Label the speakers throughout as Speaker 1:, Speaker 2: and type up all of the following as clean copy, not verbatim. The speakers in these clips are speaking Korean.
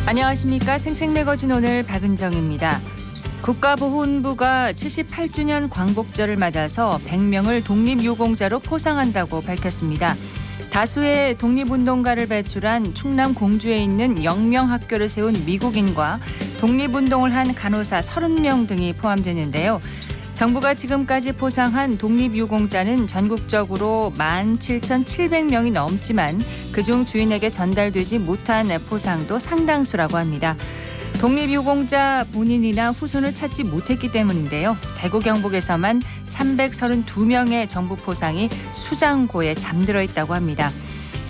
Speaker 1: 안녕하십니까. 생생매거진 오늘 박은정입니다. 국가보훈부가 78주년 광복절을 맞아서 100명을 독립유공자로 포상한다고 밝혔습니다. 다수의 독립운동가를 배출한 충남 공주에 있는 영명학교를 세운 미국인과 독립운동을 한 간호사 30명 등이 포함되는데요. 정부가 지금까지 포상한 독립유공자는 전국적으로 17,700명이 넘지만 그중 주인에게 전달되지 못한 포상도 상당수라고 합니다. 독립유공자 본인이나 후손을 찾지 못했기 때문인데요. 대구 경북에서만 332명의 정부 포상이 수장고에 잠들어 있다고 합니다.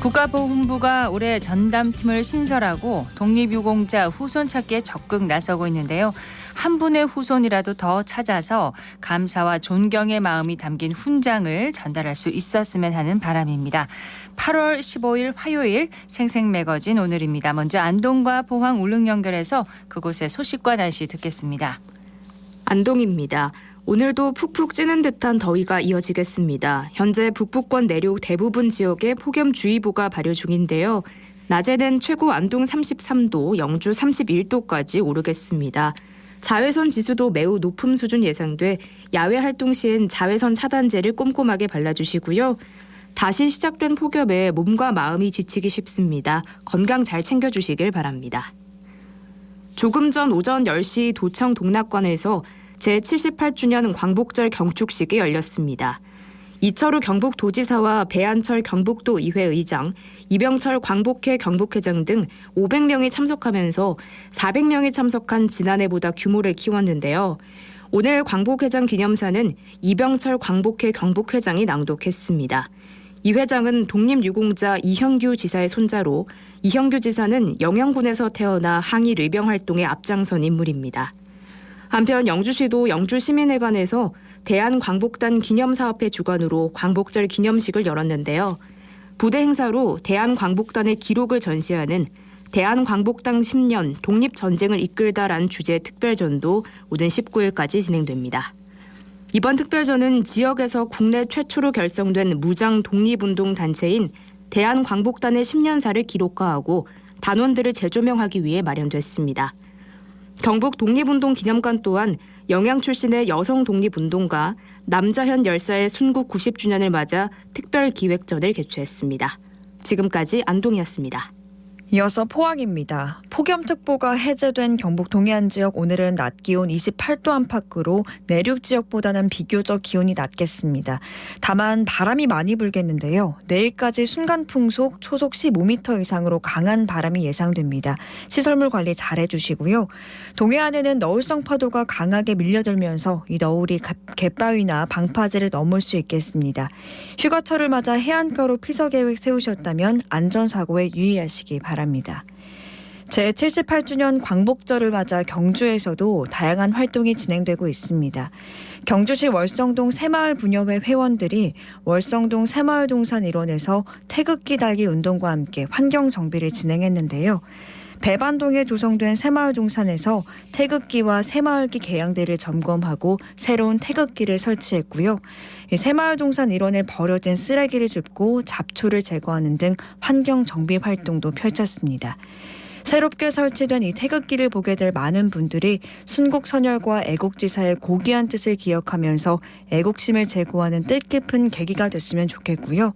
Speaker 1: 국가보훈부가 올해 전담팀을 신설하고 독립유공자 후손 찾기에 적극 나서고 있는데요. 한 분의 후손이라도 더 찾아서 감사와 존경의 마음이 담긴 훈장을 전달할 수 있었으면 하는 바람입니다. 8월 15일 화요일 생생매거진 오늘입니다. 먼저 안동과 포항 울릉 연결해서 그곳의 소식과 날씨 듣겠습니다.
Speaker 2: 안동입니다. 오늘도 푹푹 찌는 듯한 더위가 이어지겠습니다. 현재 북부권 내륙 대부분 지역에 폭염주의보가 발효 중인데요. 낮에는 최고 안동 33도, 영주 31도까지 오르겠습니다. 자외선 지수도 매우 높은 수준 예상돼 야외 활동 시엔 자외선 차단제를 꼼꼼하게 발라주시고요. 다시 시작된 폭염에 몸과 마음이 지치기 쉽습니다. 건강 잘 챙겨주시길 바랍니다. 조금 전 오전 10시 도청 동락관에서 제78주년 광복절 경축식이 열렸습니다. 이철우 경북도지사와 배한철 경북도의회 의장, 이병철 광복회 경북회장 등 500명이 참석하면서 400명이 참석한 지난해보다 규모를 키웠는데요. 오늘 광복회장 기념사는 이병철 광복회 경북회장이 낭독했습니다. 이 회장은 독립유공자 이형규 지사의 손자로 이형규 지사는 영양군에서 태어나 항일 의병 활동에 앞장선 인물입니다. 한편 영주시도 영주시민회관에서 대한광복단 기념사업회 주관으로 광복절 기념식을 열었는데요. 부대 행사로 대한광복단의 기록을 전시하는 대한광복당 10년 독립전쟁을 이끌다라는 주제 특별전도 오는 19일까지 진행됩니다. 이번 특별전은 지역에서 국내 최초로 결성된 무장 독립운동 단체인 대한광복단의 10년사를 기록화하고 단원들을 재조명하기 위해 마련됐습니다. 경북 독립운동 기념관 또한 영양 출신의 여성 독립운동가 남자현 열사의 순국 90주년을 맞아 특별기획전을 개최했습니다. 지금까지 안동이었습니다.
Speaker 3: 이어서 포항입니다. 폭염특보가 해제된 경북 동해안 지역 오늘은 낮 기온 28도 안팎으로 내륙 지역보다는 비교적 기온이 낮겠습니다. 다만 바람이 많이 불겠는데요. 내일까지 순간풍속 초속 15m 이상으로 강한 바람이 예상됩니다. 시설물 관리 잘 해주시고요. 동해안에는 너울성 파도가 강하게 밀려들면서 이 너울이 갯바위나 방파제를 넘을 수 있겠습니다. 휴가철을 맞아 해안가로 피서 계획 세우셨다면 안전사고에 유의하시기 바랍니다. 제78주년 광복절을 맞아 경주에서도 다양한 활동이 진행되고 있습니다. 경주시 월성동 새마을분여회 회원들이 월성동 새마을동산 일원에서 태극기 달기 운동과 함께 환경정비를 진행했는데요. 배반동에 조성된 새마을동산에서 태극기와 새마을기 개양대를 점검하고 새로운 태극기를 설치했고요. 새마을동산 일원에 버려진 쓰레기를 줍고 잡초를 제거하는 등 환경정비 활동도 펼쳤습니다. 새롭게 설치된 이 태극기를 보게 될 많은 분들이 순국선열과 애국지사의 고귀한 뜻을 기억하면서 애국심을 제고하는 뜻깊은 계기가 됐으면 좋겠고요.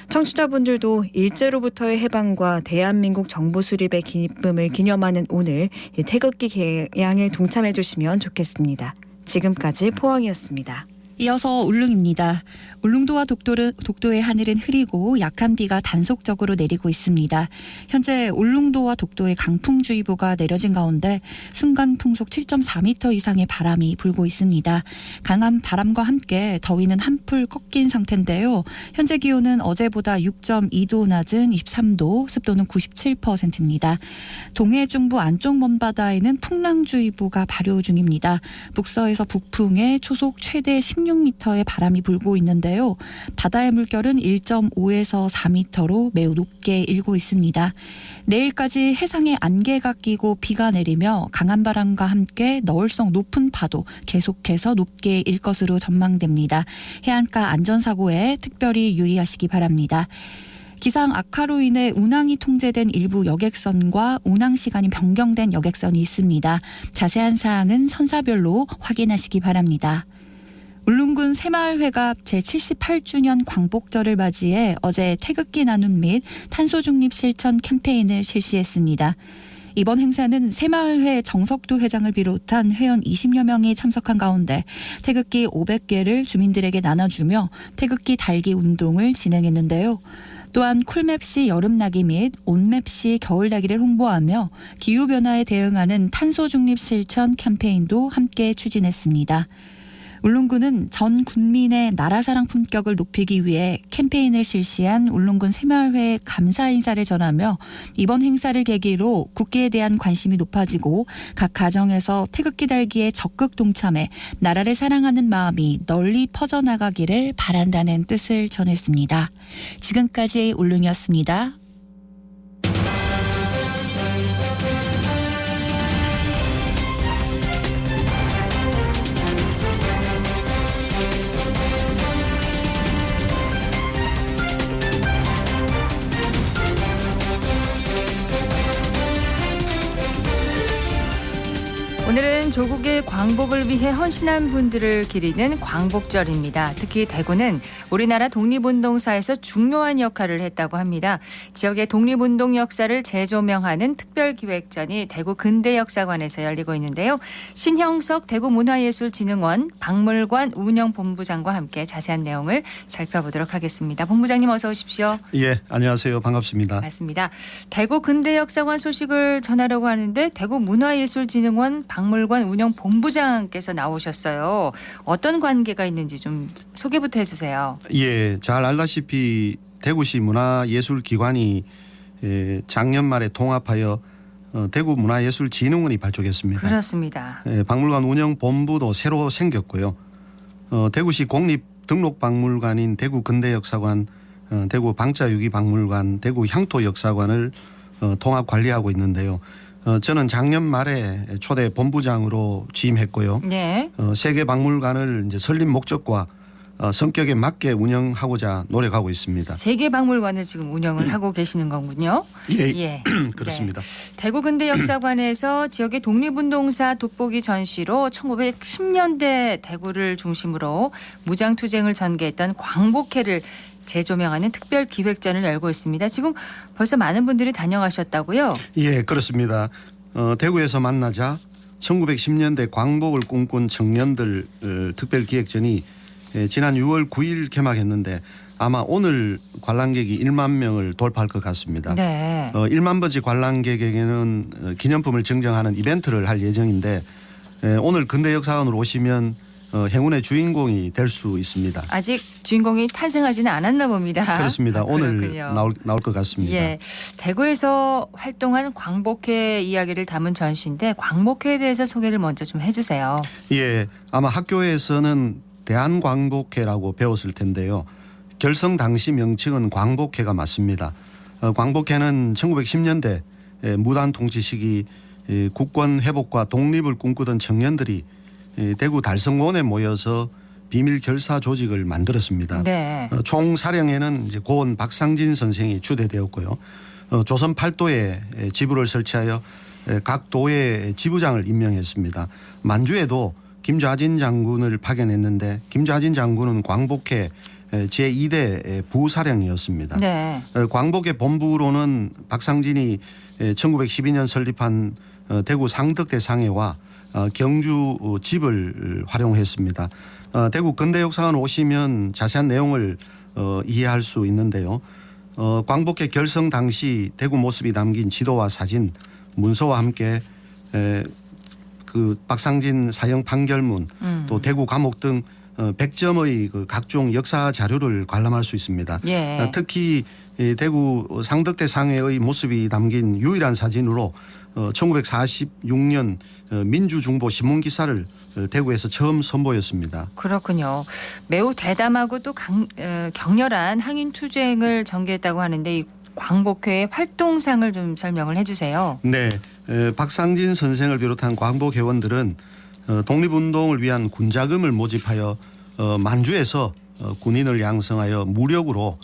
Speaker 3: 청취자분들도 일제로부터의 해방과 대한민국 정부 수립의 기쁨을 기념하는 오늘 이 태극기 개양에 동참해 주시면 좋겠습니다. 지금까지 포항이었습니다.
Speaker 4: 이어서 울릉입니다. 울릉도와 독도의 하늘은 흐리고 약한 비가 단속적으로 내리고 있습니다. 현재 울릉도와 독도에 강풍주의보가 내려진 가운데 순간 풍속 7.4m 이상의 바람이 불고 있습니다. 강한 바람과 함께 더위는 한풀 꺾인 상태인데요. 현재 기온은 어제보다 6.2도 낮은 23도, 습도는 97%입니다. 동해 중부 안쪽 먼바다에는 풍랑주의보가 발효 중입니다. 북서에서 북풍에 초속 최대 16m의 바람이 불고 있는데요. 바다의 물결은 1.5에서 4m로 매우 높게 일고 있습니다. 내일까지 해상에 안개가 끼고 비가 내리며 강한 바람과 함께 너울성 높은 파도 계속해서 높게 일 것으로 전망됩니다. 해안가 안전사고에 특별히 유의하시기 바랍니다. 기상 악화로 인해 운항이 통제된 일부 여객선과 운항 시간이 변경된 여객선이 있습니다. 자세한 사항은 선사별로 확인하시기 바랍니다. 울릉군 새마을회가 제78주년 광복절을 맞이해 어제 태극기 나눔 및 탄소 중립 실천 캠페인을 실시했습니다. 이번 행사는 새마을회 정석도 회장을 비롯한 회원 20여 명이 참석한 가운데 태극기 500개를 주민들에게 나눠주며 태극기 달기 운동을 진행했는데요. 또한 쿨맵시 여름나기 및 온맵시 겨울나기를 홍보하며 기후변화에 대응하는 탄소 중립 실천 캠페인도 함께 추진했습니다. 울릉군은 전 군민의 나라사랑 품격을 높이기 위해 캠페인을 실시한 울릉군 새마을회에 감사 인사를 전하며 이번 행사를 계기로 국기에 대한 관심이 높아지고 각 가정에서 태극기 달기에 적극 동참해 나라를 사랑하는 마음이 널리 퍼져나가기를 바란다는 뜻을 전했습니다. 지금까지 울릉이었습니다.
Speaker 1: 오늘은 조국의 광복을 위해 헌신한 분들을 기리는 광복절입니다. 특히 대구는 우리나라 독립운동사에서 중요한 역할을 했다고 합니다. 지역의 독립운동 역사를 재조명하는 특별기획전이 대구 근대역사관에서 열리고 있는데요. 신형석 대구문화예술진흥원 박물관 운영본부장과 함께 자세한 내용을 살펴보도록 하겠습니다. 본부장님 어서 오십시오.
Speaker 5: 예, 안녕하세요. 반갑습니다.
Speaker 1: 맞습니다. 대구 근대역사관 소식을 전하려고 하는데 대구문화예술진흥원 박물관 운영본부장께서 나오셨어요. 어떤 관계가 있는지 좀 소개부터 해주세요.
Speaker 5: 예, 잘 알다시피 대구시 문화예술기관이 작년 말에 통합하여 대구문화예술진흥원이 발족했습니다.
Speaker 1: 그렇습니다.
Speaker 5: 박물관 운영본부도 새로 생겼고요. 대구시 공립등록박물관인 대구근대역사관, 대구방자유기박물관, 대구향토역사관을 통합 관리하고 있는데요. 저는 작년 말에 초대 본부장으로 취임했고요.
Speaker 1: 네.
Speaker 5: 세계 박물관을 이제 설립 목적과 성격에 맞게 운영하고자 노력하고 있습니다.
Speaker 1: 세계 박물관을 지금 운영을 하고 계시는 거군요.
Speaker 5: 예. 그렇습니다.
Speaker 1: 네. 대구 근대역사관에서 지역의 독립운동사 돋보기 전시로 1910년대 대구를 중심으로 무장투쟁을 전개했던 광복회를 재조명하는 특별 기획전을 열고 있습니다. 지금 벌써 많은 분들이 다녀가셨다고요?
Speaker 5: 예, 그렇습니다. 대구에서 만나자 1910년대 광복을 꿈꾼 청년들 특별기획전이 지난 6월 9일 개막했는데 아마 오늘 관람객이 1만 명을 돌파할 것 같습니다.
Speaker 1: 네.
Speaker 5: 1만 번째 관람객에게는 기념품을 증정하는 이벤트를 할 예정인데 오늘 근대역사관으로 오시면 행운의 주인공이 될 수 있습니다.
Speaker 1: 아직 주인공이 탄생하지는 않았나 봅니다.
Speaker 5: 그렇습니다. 오늘
Speaker 1: 그렇군요.
Speaker 5: 나올 것 같습니다.
Speaker 1: 예, 대구에서 활동한 광복회 이야기를 담은 전시인데 광복회에 대해서 소개를 먼저 좀 해주세요.
Speaker 5: 예, 아마 학교에서는 대한광복회라고 배웠을 텐데요. 결성 당시 명칭은 광복회가 맞습니다. 광복회는 1910년대 무단 통치 시기 국권 회복과 독립을 꿈꾸던 청년들이 대구 달성원에 모여서 비밀 결사 조직을 만들었습니다.
Speaker 1: 네.
Speaker 5: 총사령에는 이제 고원 박상진 선생이 추대되었고요. 조선 8도에 지부를 설치하여 각 도의 지부장을 임명했습니다. 만주에도 김좌진 장군을 파견했는데 김좌진 장군은 광복회 제2대 부사령이었습니다.
Speaker 1: 네.
Speaker 5: 광복회 본부로는 박상진이 1912년 설립한 대구 상덕대 상해와 경주 집을 활용했습니다. 대구 근대역사관 오시면 자세한 내용을 이해할 수 있는데요. 광복회 결성 당시 대구 모습이 담긴 지도와 사진, 문서와 함께 그 박상진 사형 판결문, 또 대구 감옥 등 100점의 그 각종 역사 자료를 관람할 수 있습니다.
Speaker 1: 예.
Speaker 5: 특히 대구 상덕대 상해의 모습이 담긴 유일한 사진으로 1946년 민주중보 신문기사를 대구에서 처음 선보였습니다.
Speaker 1: 그렇군요. 매우 대담하고 또 격렬한 항인 투쟁을 전개했다고 하는데 이 광복회의 활동상을 좀 설명을 해주세요.
Speaker 5: 네, 박상진 선생을 비롯한 광복회원들은 독립운동을 위한 군자금을 모집하여 만주에서 군인을 양성하여 무력으로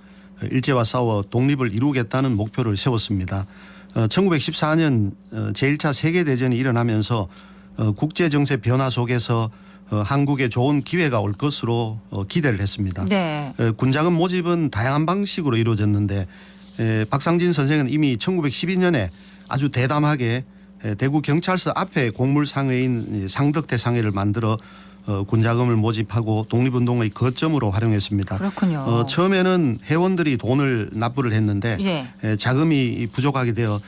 Speaker 5: 일제와 싸워 독립을 이루겠다는 목표를 세웠습니다. 1914년 제1차 세계대전이 일어나면서 국제정세 변화 속에서 한국에 좋은 기회가 올 것으로 기대를 했습니다.
Speaker 1: 네.
Speaker 5: 군자금 모집은 다양한 방식으로 이루어졌는데 박상진 선생은 이미 1912년에 아주 대담하게 대구 경찰서 앞에 곡물상회인 상덕대 상회를 만들어 군자금을 모집하고 독립운동의 거점으로 활용했습니다.
Speaker 1: 그렇군요.
Speaker 5: 처음에는 회원들이 돈을 납부를 했는데
Speaker 1: 예.
Speaker 5: 자금이 부족하게 되어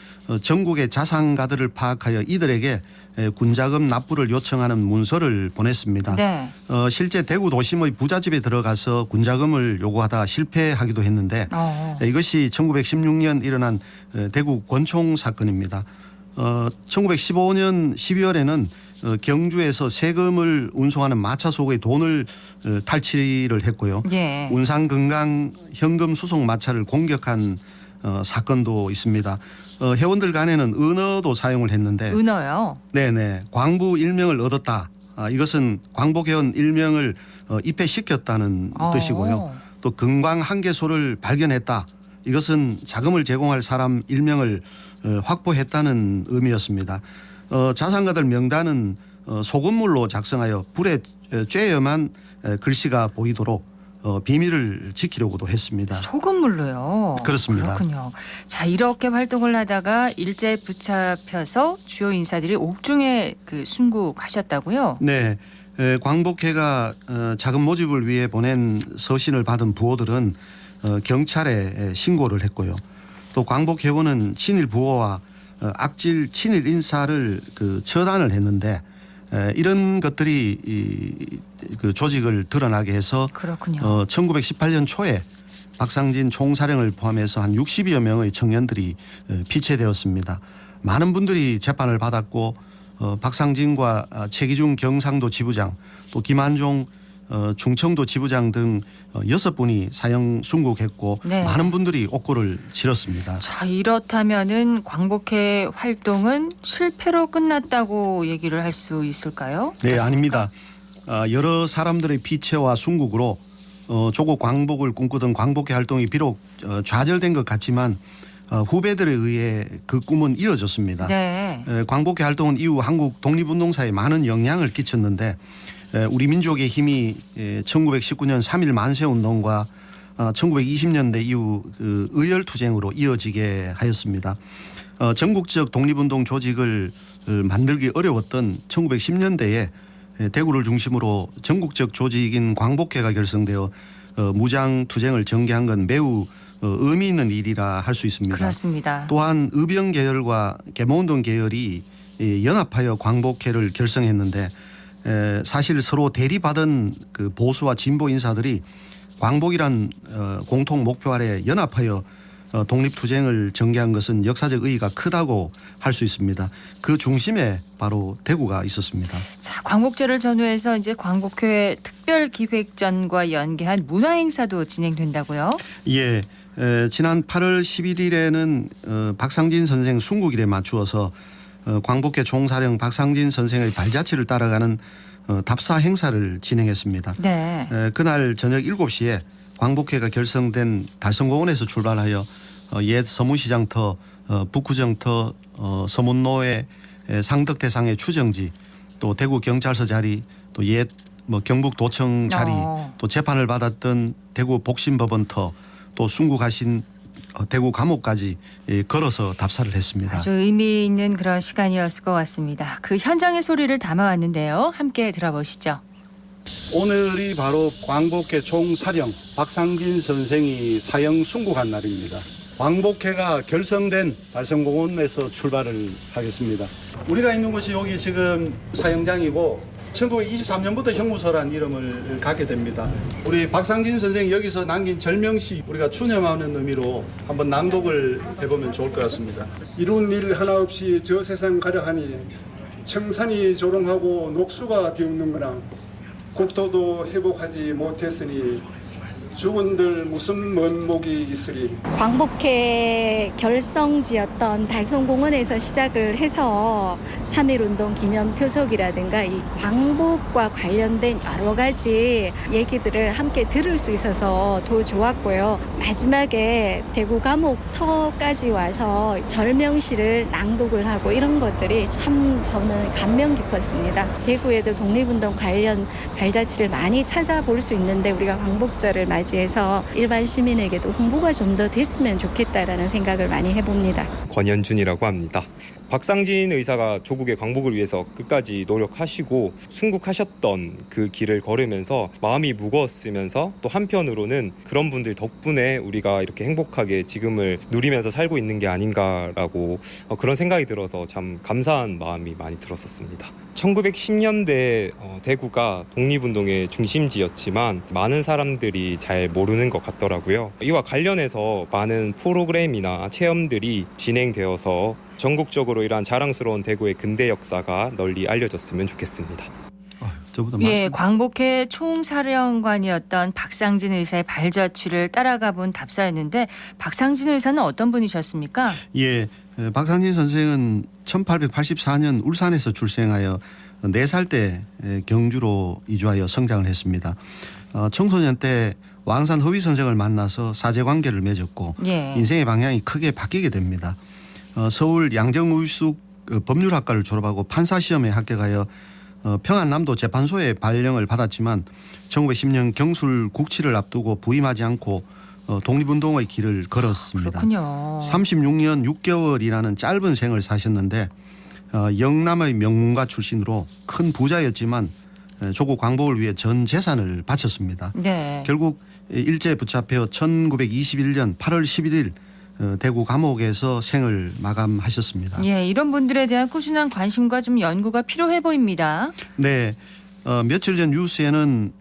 Speaker 5: 전국의 자산가들을 파악하여 이들에게 군자금 납부를 요청하는 문서를 보냈습니다.
Speaker 1: 네.
Speaker 5: 실제 대구 도심의 부잣집에 들어가서 군자금을 요구하다 실패하기도 했는데 이것이 1916년 일어난 대구 권총 사건입니다. 1915년 12월에는 경주에서 세금을 운송하는 마차 속의 돈을 탈취를 했고요.
Speaker 1: 예.
Speaker 5: 운상 금강 현금 수송 마차를 공격한 사건도 있습니다. 회원들 간에는 은어도 사용을 했는데
Speaker 1: 은어요.
Speaker 5: 네네 광부 일명을 얻었다. 이것은 광복회원 일명을 입회시켰다는 뜻이고요. 또 금광 한 개소를 발견했다. 이것은 자금을 제공할 사람 일명을 확보했다는 의미였습니다. 자산가들 명단은 소금물로 작성하여 불에 쬐야만 글씨가 보이도록 비밀을 지키려고도 했습니다.
Speaker 1: 소금물로요.
Speaker 5: 그렇습니다.
Speaker 1: 그렇군요. 자, 이렇게 활동을 하다가 일제에 붙잡혀서 주요 인사들이 옥중에 순국하셨다고요?
Speaker 5: 네. 광복회가 자금 모집을 위해 보낸 서신을 받은 부호들은 경찰에 신고를 했고요. 또 광복회원은 친일 부호와 악질 친일 인사를 처단을 했는데 이런 것들이 그 조직을 드러나게 해서
Speaker 1: 그렇군요.
Speaker 5: 1918년 초에 박상진 총사령을 포함해서 한 60여 명의 청년들이 피체되었습니다. 많은 분들이 재판을 받았고 박상진과 최기중 경상도 지부장 또 김한종 중청도 지부장 등 6분이 사형 순국했고
Speaker 1: 네.
Speaker 5: 많은 분들이 옥고를 치렀습니다.
Speaker 1: 자, 이렇다면은 광복회 활동은 실패로 끝났다고 얘기를 할 수 있을까요?
Speaker 5: 네,
Speaker 1: 그렇습니까?
Speaker 5: 아닙니다. 여러 사람들의 피체와 순국으로 조국 광복을 꿈꾸던 광복회 활동이 비록 좌절된 것 같지만 후배들에 의해 그 꿈은 이어졌습니다.
Speaker 1: 네.
Speaker 5: 광복회 활동은 이후 한국 독립운동사에 많은 영향을 끼쳤는데 우리 민족의 힘이 1919년 3.1 만세운동과 1920년대 이후 의열투쟁으로 이어지게 하였습니다. 전국적 독립운동 조직을 만들기 어려웠던 1910년대에 대구를 중심으로 전국적 조직인 광복회가 결성되어 무장투쟁을 전개한 건 매우 의미 있는 일이라 할 수 있습니다.
Speaker 1: 그렇습니다.
Speaker 5: 또한 의병 계열과 계모운동 계열이 연합하여 광복회를 결성했는데 사실 서로 대립하던 그 보수와 진보 인사들이 광복이란 공통 목표 아래 연합하여 독립투쟁을 전개한 것은 역사적 의의가 크다고 할 수 있습니다. 그 중심에 바로 대구가 있었습니다.
Speaker 1: 자, 광복절을 전후해서 이제 광복회 특별기획전과 연계한 문화행사도 진행된다고요?
Speaker 5: 예, 지난 8월 11일에는 박상진 선생 순국일에 맞추어서 광복회 총사령 박상진 선생의 발자취를 따라가는 답사 행사를 진행했습니다.
Speaker 1: 네.
Speaker 5: 그날 저녁 7시에 광복회가 결성된 달성공원에서 출발하여 옛 서문시장터, 북구정터, 서문로의 상덕대상의 추정지, 또 대구 경찰서 자리, 또 옛 경북도청 자리, 또 재판을 받았던 대구 복심법원터, 또 순국하신 대구 감옥까지 걸어서 답사를 했습니다.
Speaker 1: 아주 의미 있는 그런 시간이었을 것 같습니다. 그 현장의 소리를 담아왔는데요. 함께 들어보시죠.
Speaker 6: 오늘이 바로 광복회 총사령 박상진 선생이 사형 순국한 날입니다. 광복회가 결성된 달성공원에서 출발을 하겠습니다. 우리가 있는 곳이 여기 지금 사형장이고 1923년부터 형무소란 이름을 갖게 됩니다. 우리 박상진 선생이 여기서 남긴 절명시 우리가 추념하는 의미로 한번 낭독을 해보면 좋을 것 같습니다.
Speaker 7: 이룬 일 하나 없이 저 세상 가려하니 청산이 조롱하고 녹수가 비웃는 거나 국토도 회복하지 못했으니 죽은들 무슨 면목이 있으리.
Speaker 8: 광복회 결성지였던 달성공원에서 시작을 해서 3.1운동 기념 표석이라든가 이 광복과 관련된 여러 가지 얘기들을 함께 들을 수 있어서 더 좋았고요. 마지막에 대구 감옥터까지 와서 절명시를 낭독을 하고 이런 것들이 참 저는 감명 깊었습니다. 대구에도 독립운동 관련 발자취를 많이 찾아볼 수 있는데 우리가 광복절을 맞이해서 일반 시민에게도 홍보가 좀 더 됐으면 좋겠다라는 생각을 많이 해봅니다.
Speaker 9: 권현준이라고 합니다. 박상진 의사가 조국의 광복을 위해서 끝까지 노력하시고 순국하셨던 그 길을 걸으면서 마음이 무거웠으면서 또 한편으로는 그런 분들 덕분에 우리가 이렇게 행복하게 지금을 누리면서 살고 있는 게 아닌가라고 그런 생각이 들어서 참 감사한 마음이 많이 들었었습니다. 1910년대 대구가 독립운동의 중심지였지만 많은 사람들이 잘 모르는 것 같더라고요. 이와 관련해서 많은 프로그램이나 체험들이 진행되어서 전국적으로 이러한 자랑스러운 대구의 근대 역사가 널리 알려졌으면 좋겠습니다.
Speaker 1: 예, 광복회 총사령관이었던 박상진 의사의 발자취를 따라가 본 답사였는데 박상진 의사는 어떤 분이셨습니까?
Speaker 5: 예, 박상진 선생은 1884년 울산에서 출생하여 4살 때 경주로 이주하여 성장을 했습니다. 청소년 때 왕산 허위 선생을 만나서 사제관계를 맺었고
Speaker 1: 예.
Speaker 5: 인생의 방향이 크게 바뀌게 됩니다. 서울 양정의숙 법률학과를 졸업하고 판사시험에 합격하여 평안남도 재판소에 발령을 받았지만 1910년 경술 국치를 앞두고 부임하지 않고 독립운동의 길을 걸었습니다.
Speaker 1: 그렇군요.
Speaker 5: 36년 6개월이라는 짧은 생을 사셨는데 영남의 명문가 출신으로 큰 부자였지만 조국 광복을 위해 전 재산을 바쳤습니다.
Speaker 1: 네.
Speaker 5: 결국 일제에 붙잡혀 1921년 8월 11일 대구 감옥에서 생을 마감하셨습니다.
Speaker 1: 예, 이런 분들에 대한 꾸준한 관심과 좀 연구가 필요해 보입니다.
Speaker 5: 네, 며칠 전 뉴스에는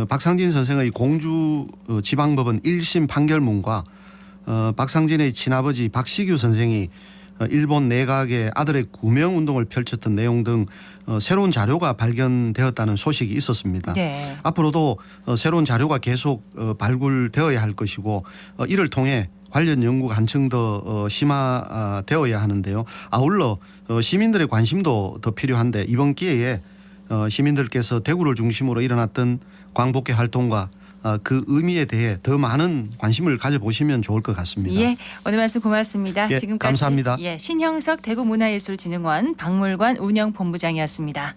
Speaker 5: 박상진 선생의 공주 지방법원 1심 판결문과 박상진의 친아버지 박시규 선생이 일본 내각의 아들의 구명운동을 펼쳤던 내용 등 새로운 자료가 발견되었다는 소식이 있었습니다.
Speaker 1: 네.
Speaker 5: 앞으로도 새로운 자료가 계속 발굴되어야 할 것이고 이를 통해 관련 연구가 한층 더 심화되어야 하는데요. 아울러 시민들의 관심도 더 필요한데 이번 기회에 시민들께서 대구를 중심으로 일어났던 광복회 활동과 그 의미에 대해 더 많은 관심을 가져보시면 좋을 것 같습니다.
Speaker 1: 예, 오늘 말씀 고맙습니다.
Speaker 5: 예,
Speaker 1: 지금까지
Speaker 5: 감사합니다.
Speaker 1: 예, 신형석 대구문화예술진흥원 박물관 운영본부장이었습니다.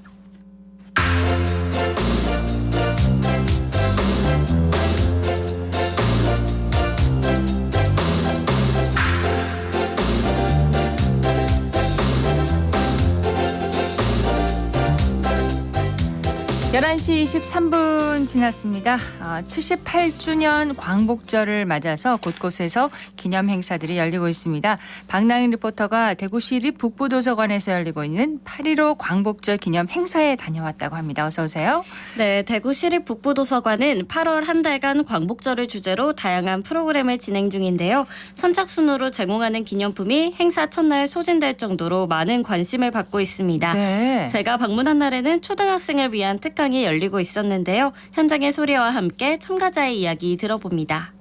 Speaker 1: (11시 23분) 지났습니다. 78주년 광복절을 맞아서 곳곳에서 기념 행사들이 열리고 있습니다. 박나인 리포터가 대구시 북부도서관에서 열리고 있는 8.15 광복절 기념 행사에 다녀왔다고 합니다. 어서 오세요.
Speaker 10: 네, 대구시 북부도서관은 8월 한 달간 광복절을 주제로 다양한 프로그램을 진행 중인데요. 선착순으로 제공하는 기념품이 행사 첫날 소진될 정도로 많은 관심을 받고 있습니다.
Speaker 1: 네.
Speaker 10: 제가 방문한 날에는 초등학생을 위한 특강이 열리고 있었는데요. 현장의 소리와 함께 참가자의 이야기 들어봅니다.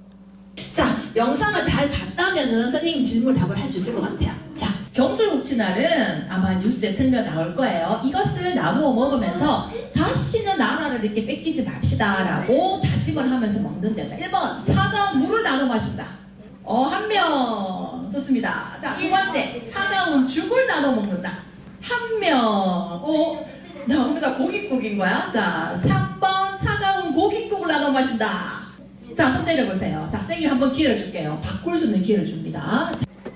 Speaker 11: 자, 영상을 잘 봤다면은 선생님 질문 답을 할 수 있을 것 같아요. 자, 경술국치날은 아마 뉴스에 틀면 나올 거예요. 이것을 나누어 먹으면서 다시는 나라를 이렇게 뺏기지 맙시다라고 다짐을 하면서 먹는데요. 자, 1번 차가운 물을 나눠 마신다. 한 명 좋습니다. 자, 두 번째 차가운 죽을 나눠 먹는다. 한 명. 나오는가 고깃국인 거야. 자, 3번 차가운 고깃국을 나눠 마신다. 자, 손 내려보세요. 자, 선생님 한번 기회를 줄게요. 바꿀 수 있는 기회를 줍니다.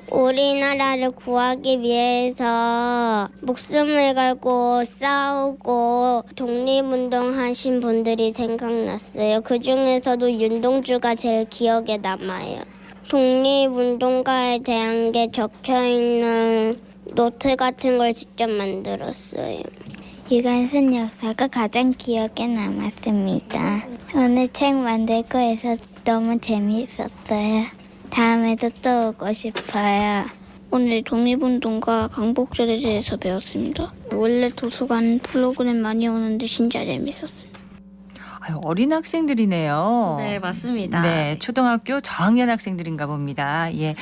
Speaker 12: 우리나라를 구하기 위해서 목숨을 걸고 싸우고 독립운동 하신 분들이 생각났어요. 그 중에서도 윤동주가 제일 기억에 남아요. 독립운동가에 대한 게 적혀있는 노트 같은 걸 직접 만들었어요.
Speaker 13: 이것은 역사가 가장 기억에 남았습니다. 오늘 책 만들고 해서 너무 재미있었어요. 다음에도 또 오고 싶어요.
Speaker 14: 오늘 독립운동과 광복절에 대해서 배웠습니다. 원래 도서관 프로그램 많이 오는데 진짜 재밌었습니다.
Speaker 1: 아유, 어린 학생들이네요.
Speaker 10: 네, 맞습니다.
Speaker 1: 네, 초등학교 저학년 학생들인가 봅니다. 예,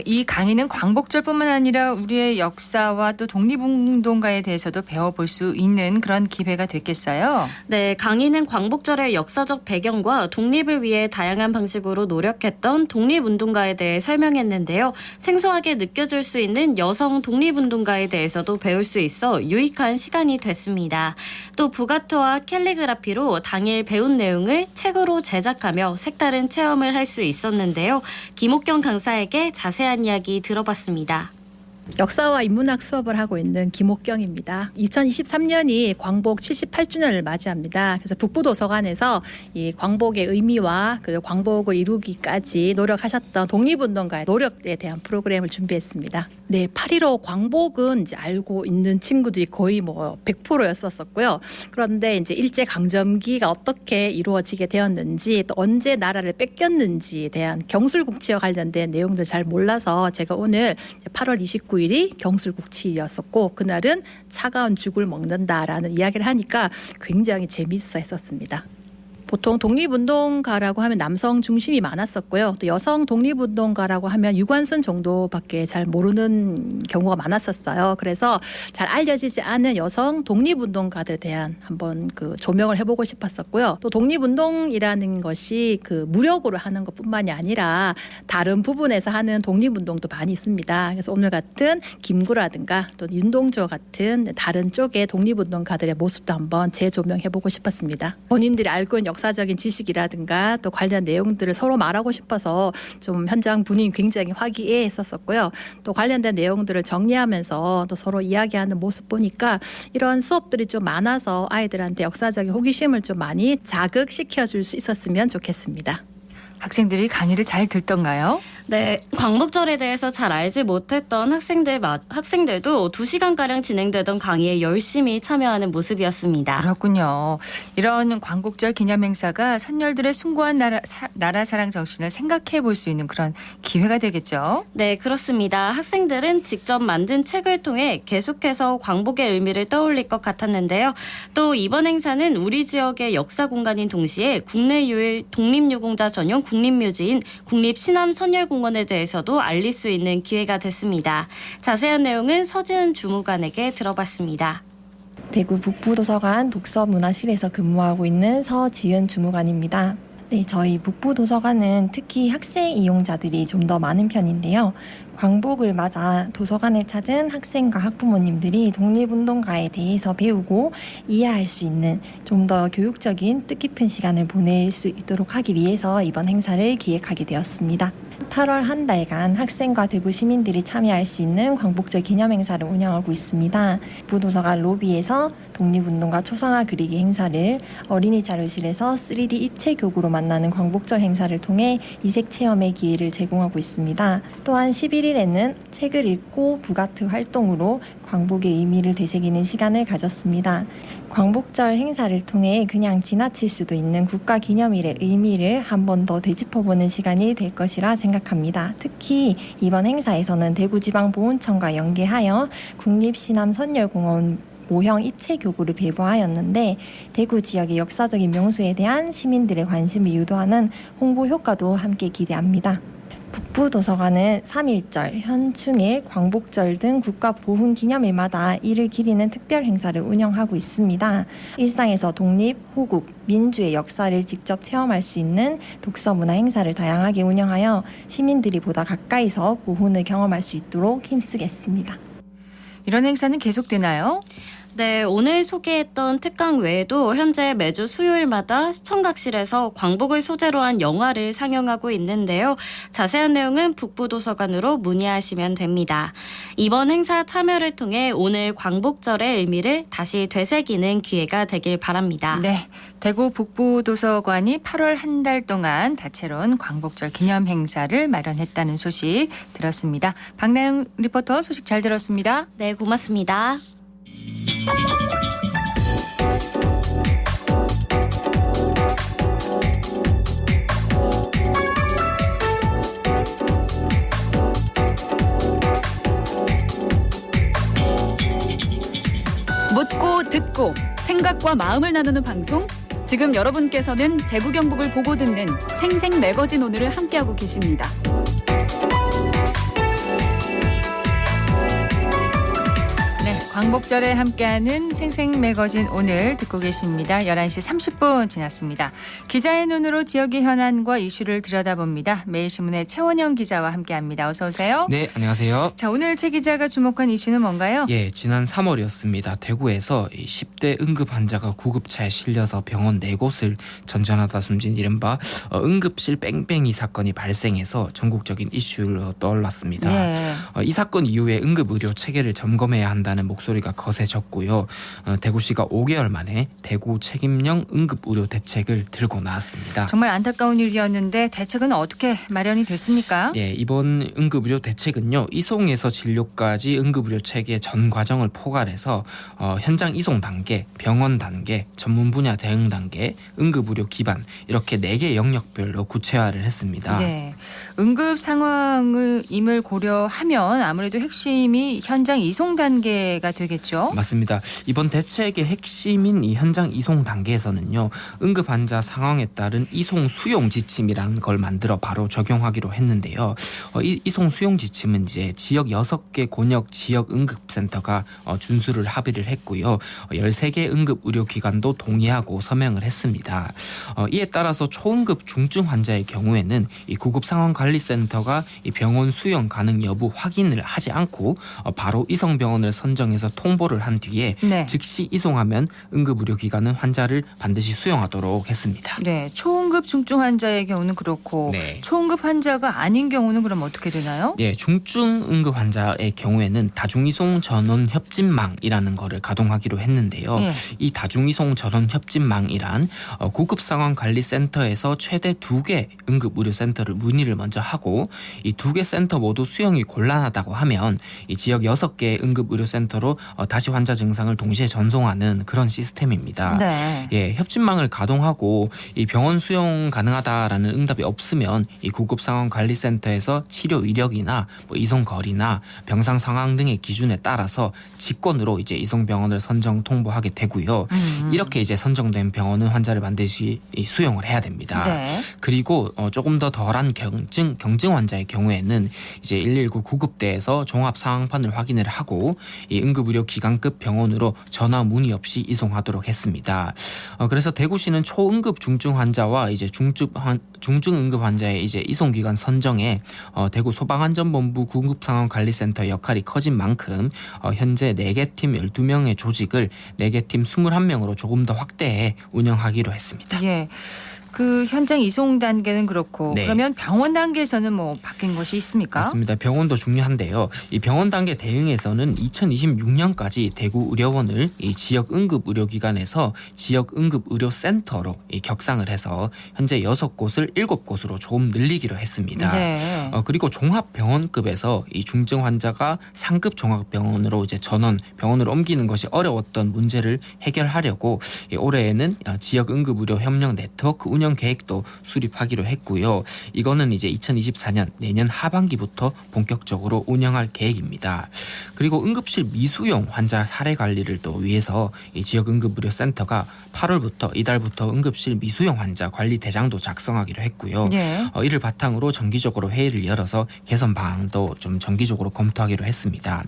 Speaker 1: 이 강의는 광복절뿐만 아니라 우리의 역사와 또 독립운동가에 대해서도 배워볼 수 있는 그런 기회가 됐겠어요.
Speaker 10: 네, 강의는 광복절의 역사적 배경과 독립을 위해 다양한 방식으로 노력했던 독립운동가에 대해 설명했는데요. 생소하게 느껴질 수 있는 여성 독립운동가에 대해서도 배울 수 있어 유익한 시간이 됐습니다. 또 부가트와 캘리그라피로 당일 배운 내용을 책으로 제작하며 색다른 체험을 할 수 있었는데요. 김옥경 강사에게 자세한 이야기 들어봤습니다.
Speaker 15: 역사와 인문학 수업을 하고 있는 김옥경입니다. 2023년이 광복 78주년을 맞이합니다. 그래서 북부도서관에서 이 광복의 의미와 그리고 광복을 이루기까지 노력하셨던 독립운동가의 노력에 대한 프로그램을 준비했습니다. 네, 8.15 광복은 이제 알고 있는 친구들이 거의 100%였었고요. 그런데 이제 일제강점기가 어떻게 이루어지게 되었는지 또 언제 나라를 뺏겼는지에 대한 경술국치와 관련된 내용들 잘 몰라서 제가 오늘 8월 29일이 경술국치였었고 그날은 차가운 죽을 먹는다라는 이야기를 하니까 굉장히 재미있어 했었습니다. 보통 독립운동가라고 하면 남성 중심이 많았었고요. 또 여성 독립운동가라고 하면 유관순 정도밖에 잘 모르는 경우가 많았었어요. 그래서 잘 알려지지 않은 여성 독립운동가들에 대한 한번 조명을 해보고 싶었었고요. 또 독립운동이라는 것이 무력으로 하는 것뿐만이 아니라 다른 부분에서 하는 독립운동도 많이 있습니다. 그래서 오늘 같은 김구라든가 또 윤동조 같은 다른 쪽의 독립운동가들의 모습도 한번 재조명해보고 싶었습니다. 본인들이 알고 있는 역사적인 지식이라든가 또 관련 내용들을 서로 말하고 싶어서 좀 현장 분위기 굉장히 화기애애했었고요. 또 관련된 내용들을 정리하면서 또 서로 이야기하는 모습 보니까 이런 수업들이 좀 많아서 아이들한테 역사적인 호기심을 좀 많이 자극시켜줄 수 있었으면 좋겠습니다.
Speaker 1: 학생들이 강의를 잘 듣던가요?
Speaker 10: 네, 광복절에 대해서 잘 알지 못했던 학생들도 2시간가량 진행되던 강의에 열심히 참여하는 모습이었습니다.
Speaker 1: 그렇군요. 이런 광복절 기념행사가 선열들의 숭고한 나라 사랑 정신을 생각해 볼 수 있는 그런 기회가 되겠죠?
Speaker 10: 네, 그렇습니다. 학생들은 직접 만든 책을 통해 계속해서 광복의 의미를 떠올릴 것 같았는데요. 또 이번 행사는 우리 지역의 역사 공간인 동시에 국내 유일 독립유공자 전용 국립묘지인 국립시남선열공원에 대해서도 알릴 수 있는 기회가 됐습니다. 자세한 내용은 서지은 주무관에게 들어봤습니다.
Speaker 16: 대구 북부도서관 독서문화실에서 근무하고 있는 서지은 주무관입니다. 네, 저희 북부도서관은 특히 학생 이용자들이 좀 더 많은 편인데요. 광복을 맞아 도서관을 찾은 학생과 학부모님들이 독립운동가에 대해서 배우고 이해할 수 있는 좀 더 교육적인 뜻깊은 시간을 보낼 수 있도록 하기 위해서 이번 행사를 기획하게 되었습니다. 8월 한 달간 학생과 대구 시민들이 참여할 수 있는 광복절 기념행사를 운영하고 있습니다. 부도서관 로비에서 독립운동가 초상화 그리기 행사를, 어린이 자료실에서 3D 입체 교구로 만나는 광복절 행사를 통해 이색 체험의 기회를 제공하고 있습니다. 또한 11일에는 책을 읽고 부가트 활동으로 광복의 의미를 되새기는 시간을 가졌습니다. 광복절 행사를 통해 그냥 지나칠 수도 있는 국가기념일의 의미를 한 번 더 되짚어보는 시간이 될 것이라 생각합니다. 특히 이번 행사에서는 대구지방보훈청과 연계하여 국립시남선열공원 모형 입체 교구를 배부하였는데 대구 지역의 역사적인 명소에 대한 시민들의 관심을 유도하는 홍보 효과도 함께 기대합니다. 북부도서관은 3.1절, 현충일, 광복절 등 국가보훈기념일마다 이를 기리는 특별 행사를 운영하고 있습니다. 일상에서 독립, 호국, 민주의 역사를 직접 체험할 수 있는 독서문화 행사를 다양하게 운영하여 시민들이 보다 가까이서 보훈을 경험할 수 있도록 힘쓰겠습니다.
Speaker 1: 이런 행사는 계속되나요?
Speaker 10: 네, 오늘 소개했던 특강 외에도 현재 매주 수요일마다 시청각실에서 광복을 소재로 한 영화를 상영하고 있는데요. 자세한 내용은 북부도서관으로 문의하시면 됩니다. 이번 행사 참여를 통해 오늘 광복절의 의미를 다시 되새기는 기회가 되길 바랍니다.
Speaker 1: 네, 대구 북부도서관이 8월 한 달 동안 다채로운 광복절 기념 행사를 마련했다는 소식 들었습니다. 박나영 리포터 소식 잘 들었습니다.
Speaker 10: 네, 고맙습니다.
Speaker 17: 묻고 듣고 생각과 마음을 나누는 방송 지금 여러분께서는 대구 경북을 보고 듣는 생생 매거진 오늘을 함께하고 계십니다.
Speaker 1: 네, 광복절에 함께하는 생생 매거진 오늘 듣고 계십니다. 11시 30분 지났습니다. 기자의 눈으로 지역의 현안과 이슈를 들여다봅니다. 매일신문의 최원영 기자와 함께합니다. 어서 오세요.
Speaker 18: 네, 안녕하세요.
Speaker 1: 자, 오늘 최 기자가 주목한 이슈는 뭔가요?
Speaker 18: 예, 지난 3월이었습니다. 대구에서 10대 응급 환자가 구급차에 실려서 병원 4곳을 전전하다 숨진 이른바 응급실 뺑뺑이 사건이 발생해서 전국적인 이슈로 떠올랐습니다.
Speaker 1: 네.
Speaker 18: 이 사건 이후에 응급의료 체계를 점검해야 한다는 목소리가 거세졌고요. 대구시가 5개월 만에 대구 책임형 응급의료 대책을 들고 나왔습니다.
Speaker 1: 정말 안타까운 일이었는데 대책은 어떻게 마련이 됐습니까?
Speaker 18: 예, 이번 응급의료 대책은요. 이송에서 진료까지 응급의료 체계 전 과정을 포괄해서 현장 이송 단계, 병원 단계, 전문 분야 대응 단계, 응급의료 기반 이렇게 4개 영역별로 구체화를 했습니다.
Speaker 1: 네, 응급 상황임을 고려하면 아무래도 핵심이 현장 이송 단계가 되겠죠?
Speaker 18: 맞습니다. 이번 대책의 핵심인 이 현장 이송 단계에서는요. 응급 환자 상황에 따른 이송 수용 지침이라는 걸 만들어 바로 적용하기로 했는데요. 이 이송 수용 지침은 이제 지역 6개 곤역 지역 응급센터가 준수를 합의를 했고요. 13개 응급의료기관도 동의하고 서명을 했습니다. 이에 따라서 초응급 중증 환자의 경우에는 이 구급상황관리센터가 이 병원 수용 가능 여부 확인을 하지 않고 바로 이송병원을 선정해서 통보를 한 뒤에
Speaker 1: 네.
Speaker 18: 즉시 이송하면 응급의료기관은 환자를 반드시 수용하도록 했습니다.
Speaker 1: 네, 초응급 중증 환자의 경우는 그렇고
Speaker 18: 네.
Speaker 1: 초응급 환자가 아닌 경우는 그럼 어떻게 되나요?
Speaker 18: 네, 중증 응급 환자의 경우에는 다중이송 전원 협진망이라는 거를 가동하기로 했는데요.
Speaker 1: 네.
Speaker 18: 이 다중이송 전원 협진망이란 구급상황관리센터에서 최대 2개 응급의료센터를 문의를 먼저 하고 이 2개 센터 모두 수용이 곤란하다고 하면 이 지역 6개 응급의료센터로 다시 환자 증상을 동시에 전송하는 그런 시스템입니다.
Speaker 1: 네.
Speaker 18: 예, 협진망을 가동하고 이 병원 수용 가능하다라는 응답이 없으면 이 구급상황관리센터에서 치료 이력이나 뭐 이송 거리나 병상 상황 등의 기준에 따라서 직권으로 이제 이송 병원을 선정 통보하게 되고요. 이렇게 이제 선정된 병원은 환자를 반드시 수용을 해야 됩니다.
Speaker 1: 네.
Speaker 18: 그리고 조금 더 덜한 경증 환자의 경우에는 이제 119 구급대에서 종합 상황판을 확인을 하고 이 응급의료 기관급 병원으로 전화 문의 없이 이송하도록 했습니다. 그래서 대구시는 초응급 중증 환자와 이제 중증 응급 환자의 이제 이송 기관 선정에 대구 소방안전본부 구급상황관리센터 역할이 커진 만큼 현재 4개 팀 12명의 조직을 4개 팀 21명으로 조금 더 확대해 운영하기로 했습니다.
Speaker 1: 예. 그 현장 이송 단계는 그렇고
Speaker 18: 네.
Speaker 1: 그러면 병원 단계에서는 뭐 바뀐 것이 있습니까?
Speaker 18: 맞습니다. 병원도 중요한데요. 이 병원 단계 대응에서는 2026년까지 대구 의료원을 이 지역 응급의료기관에서 지역 응급의료센터로 이 격상을 해서 현재 6곳을 7곳으로 조금 늘리기로 했습니다.
Speaker 1: 네.
Speaker 18: 그리고 종합병원급에서 이 중증 환자가 상급 종합병원으로 이제 전원 병원으로 옮기는 것이 어려웠던 문제를 해결하려고 올해에는 지역 응급의료 협력 네트워크 운영 계획도 수립하기로 했고요. 이거는 이제 2024년 내년 하반기부터 본격적으로 운영할 계획입니다. 그리고 응급실 미수용 환자 사례 관리를 또 위해서 이 지역 응급의료센터가 8월부터 이달부터 응급실 미수용 환자 관리 대장도 작성하기로 했고요.
Speaker 1: 예.
Speaker 18: 이를 바탕으로 정기적으로 회의를 열어서 개선 방안도 좀 정기적으로 검토하기로 했습니다.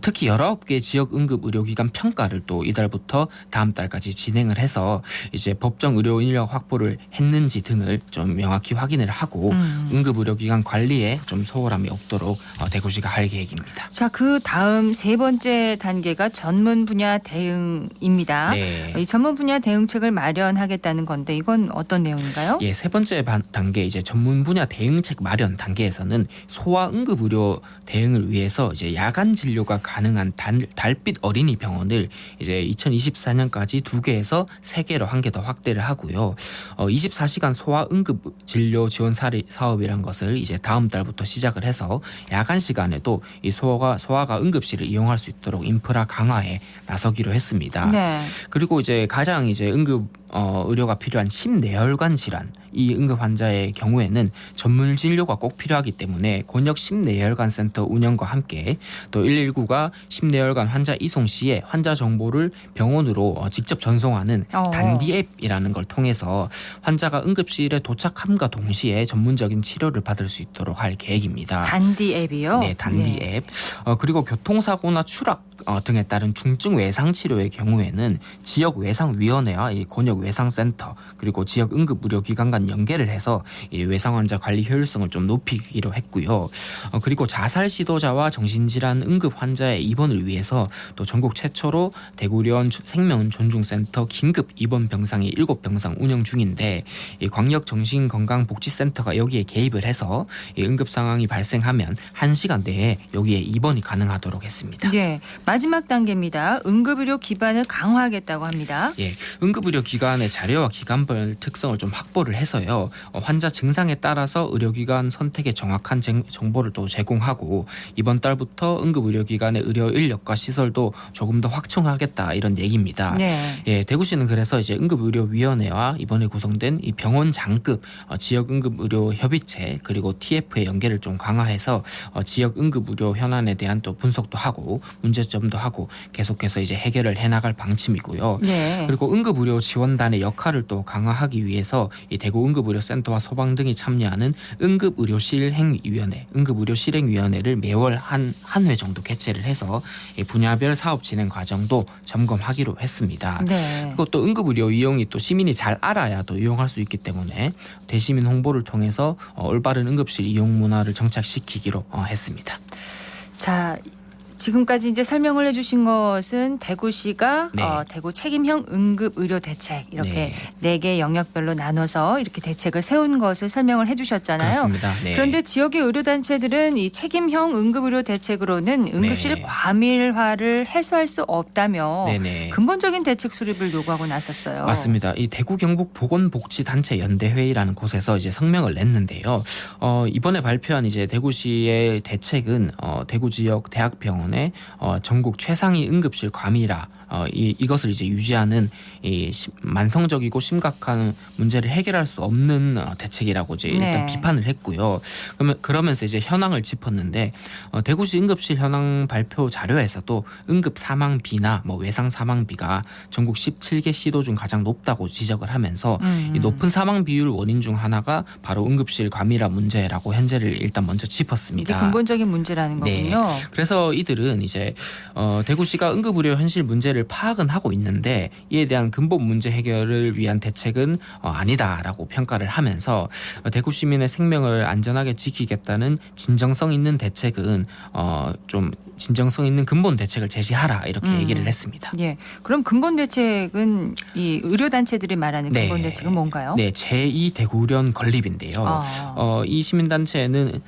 Speaker 18: 특히 19개 지역 응급의료기관 평가를 또 이달부터 다음 달까지 진행을 해서 이제 법정 의료 인력 확보를 했는지 등을 좀 명확히 확인을 하고 응급의료기관 관리에 좀 소홀함이 없도록 대구시가 할 계획입니다.
Speaker 1: 자, 그 다음 3번째 단계가 전문 분야 대응입니다.
Speaker 18: 네.
Speaker 1: 이 전문 분야 대응책을 마련하겠다는 건데 이건 어떤 내용인가요?
Speaker 18: 예, 3번째 단계 이제 전문 분야 대응책 마련 단계에서는 소아 응급의료 대응을 위해서 이제 야간 진료가 가능한 달빛 어린이 병원을 이제 2024년까지 2개에서 3개로 한 개 더 확대를 하고요. 24시간 소아 응급 진료 지원 사업이란 것을 이제 다음 달부터 시작을 해서 야간 시간에도 이 소아가 응급실을 이용할 수 있도록 인프라 강화에 나서기로 했습니다.
Speaker 1: 네.
Speaker 18: 그리고 이제 가장 이제 응급 의료가 필요한 심내혈관 질환 이 응급 환자의 경우에는 전문 진료가 꼭 필요하기 때문에 곤역 심내혈관 센터 운영과 함께 또 119가 심내혈관 환자 이송 시에 환자 정보를 병원으로 직접 전송하는 단디 앱이라는 걸 통해서 환자가 응급실에 도착함과 동시에 전문적인 치료를 받을 수 있도록 할 계획입니다.
Speaker 1: 단디 앱이요?
Speaker 18: 네, 단디 앱. 그리고 교통사고나 추락 등에 따른 중증 외상 치료의 경우에는 지역 외상위원회와 이 곤역 외상센터 그리고 지역 응급의료기관 간 연계를 해서 이 외상 환자 관리 효율성을 좀 높이기로 했고요. 그리고 자살 시도자와 정신질환 응급 환자의 입원을 위해서 또 전국 최초로 대구의료원 생명존중센터 긴급 입원 병상이 7병상 운영 중인데 이 광역정신건강복지센터가 여기에 개입을 해서 이 응급 상황이 발생하면 1시간 내에 여기에 입원이 가능하도록 했습니다.
Speaker 1: 네, 마지막 단계입니다. 응급의료 기반을 강화하겠다고 합니다.
Speaker 18: 예, 응급의료 기관의 자료와 기관별 특성을 좀 확보를 해서요. 환자 증상에 따라서 의료기관 선택에 정확한 정보를 또 제공하고 이번 달부터 응급의료기관의 의료 인력과 시설도 조금 더 확충하겠다 이런 얘기입니다.
Speaker 1: 네.
Speaker 18: 예, 대구시는 그래서 이제 응급의료위원회와 이번에 구성된 이 병원 장급 지역 응급의료 협의체 그리고 TF의 연계를 좀 강화해서 지역 응급의료 현안에 대한 또 분석도 하고 문제점도 하고 계속해서 이제 해결을 해나갈 방침이고요.
Speaker 1: 네.
Speaker 18: 그리고 응급의료 지원단의 역할을 또 강화하기 위해서 이 대구 응급의료센터와 소방 등이 참여하는 응급의료실행위원회를 매월 한 회 정도 개최를 해서 이 분야별 사업 진행 과정도 점검하기로 했습니다.
Speaker 1: 네.
Speaker 18: 그리고 또 응급의료 이용이 또 시민이 잘 알아야 또 이용할 수 있기 때문에 대시민 홍보를 통해서 올바른 응급실 이용 문화를 정착시키기로 했습니다.
Speaker 1: 자, 지금까지 이제 설명을 해주신 것은 대구시가
Speaker 18: 네.
Speaker 1: 대구 책임형 응급의료 대책 이렇게
Speaker 18: 네.
Speaker 1: 4개 영역별로 나눠서 이렇게 대책을 세운 것을 설명을 해주셨잖아요.
Speaker 18: 그렇습니다. 네.
Speaker 1: 그런데 지역의 의료단체들은 이 책임형 응급의료 대책으로는 응급실
Speaker 18: 네.
Speaker 1: 과밀화를 해소할 수 없다며
Speaker 18: 네네.
Speaker 1: 근본적인 대책 수립을 요구하고 나섰어요.
Speaker 18: 맞습니다. 이 대구 경북 보건복지단체 연대회의라는 곳에서 이제 성명을 냈는데요. 이번에 발표한 이제 대구시의 대책은 대구 지역 대학병원의 전국 최상위 응급실 과밀화 이것을 이제 유지하는 이 만성적이고 심각한 문제를 해결할 수 없는 대책이라고 이제 일단 비판을 했고요. 그러면서 이제 현황을 짚었는데 대구시 응급실 현황 발표 자료에서도 응급 사망비나 외상 사망비가 전국 17개 시도 중 가장 높다고 지적을 하면서 이 높은 사망 비율 원인 중 하나가 바로 응급실 과밀화 문제라고 현재를 일단 먼저 짚었습니다.
Speaker 1: 이게 근본적인 문제라는 거군요.
Speaker 18: 네. 그래서 이들은 이제 대구시가 응급의료 현실 문제를 파악은 하고 있는데 이에 대한 근본 문제 해결을 위한 대책은 아니다라고 평가를 하면서 대구 시민의 생명을 안전하게 지키겠다는 진정성 있는 대책은 좀 진정성 있는 근본 대책을 제시하라 이렇게 얘기를 했습니다.
Speaker 1: 예. 그럼 근본 대책은 이 의료단체들이 말하는 근본 대책은 뭔가요?
Speaker 18: 네, 제2 대구의료원 건립인데요. 이 시민단체는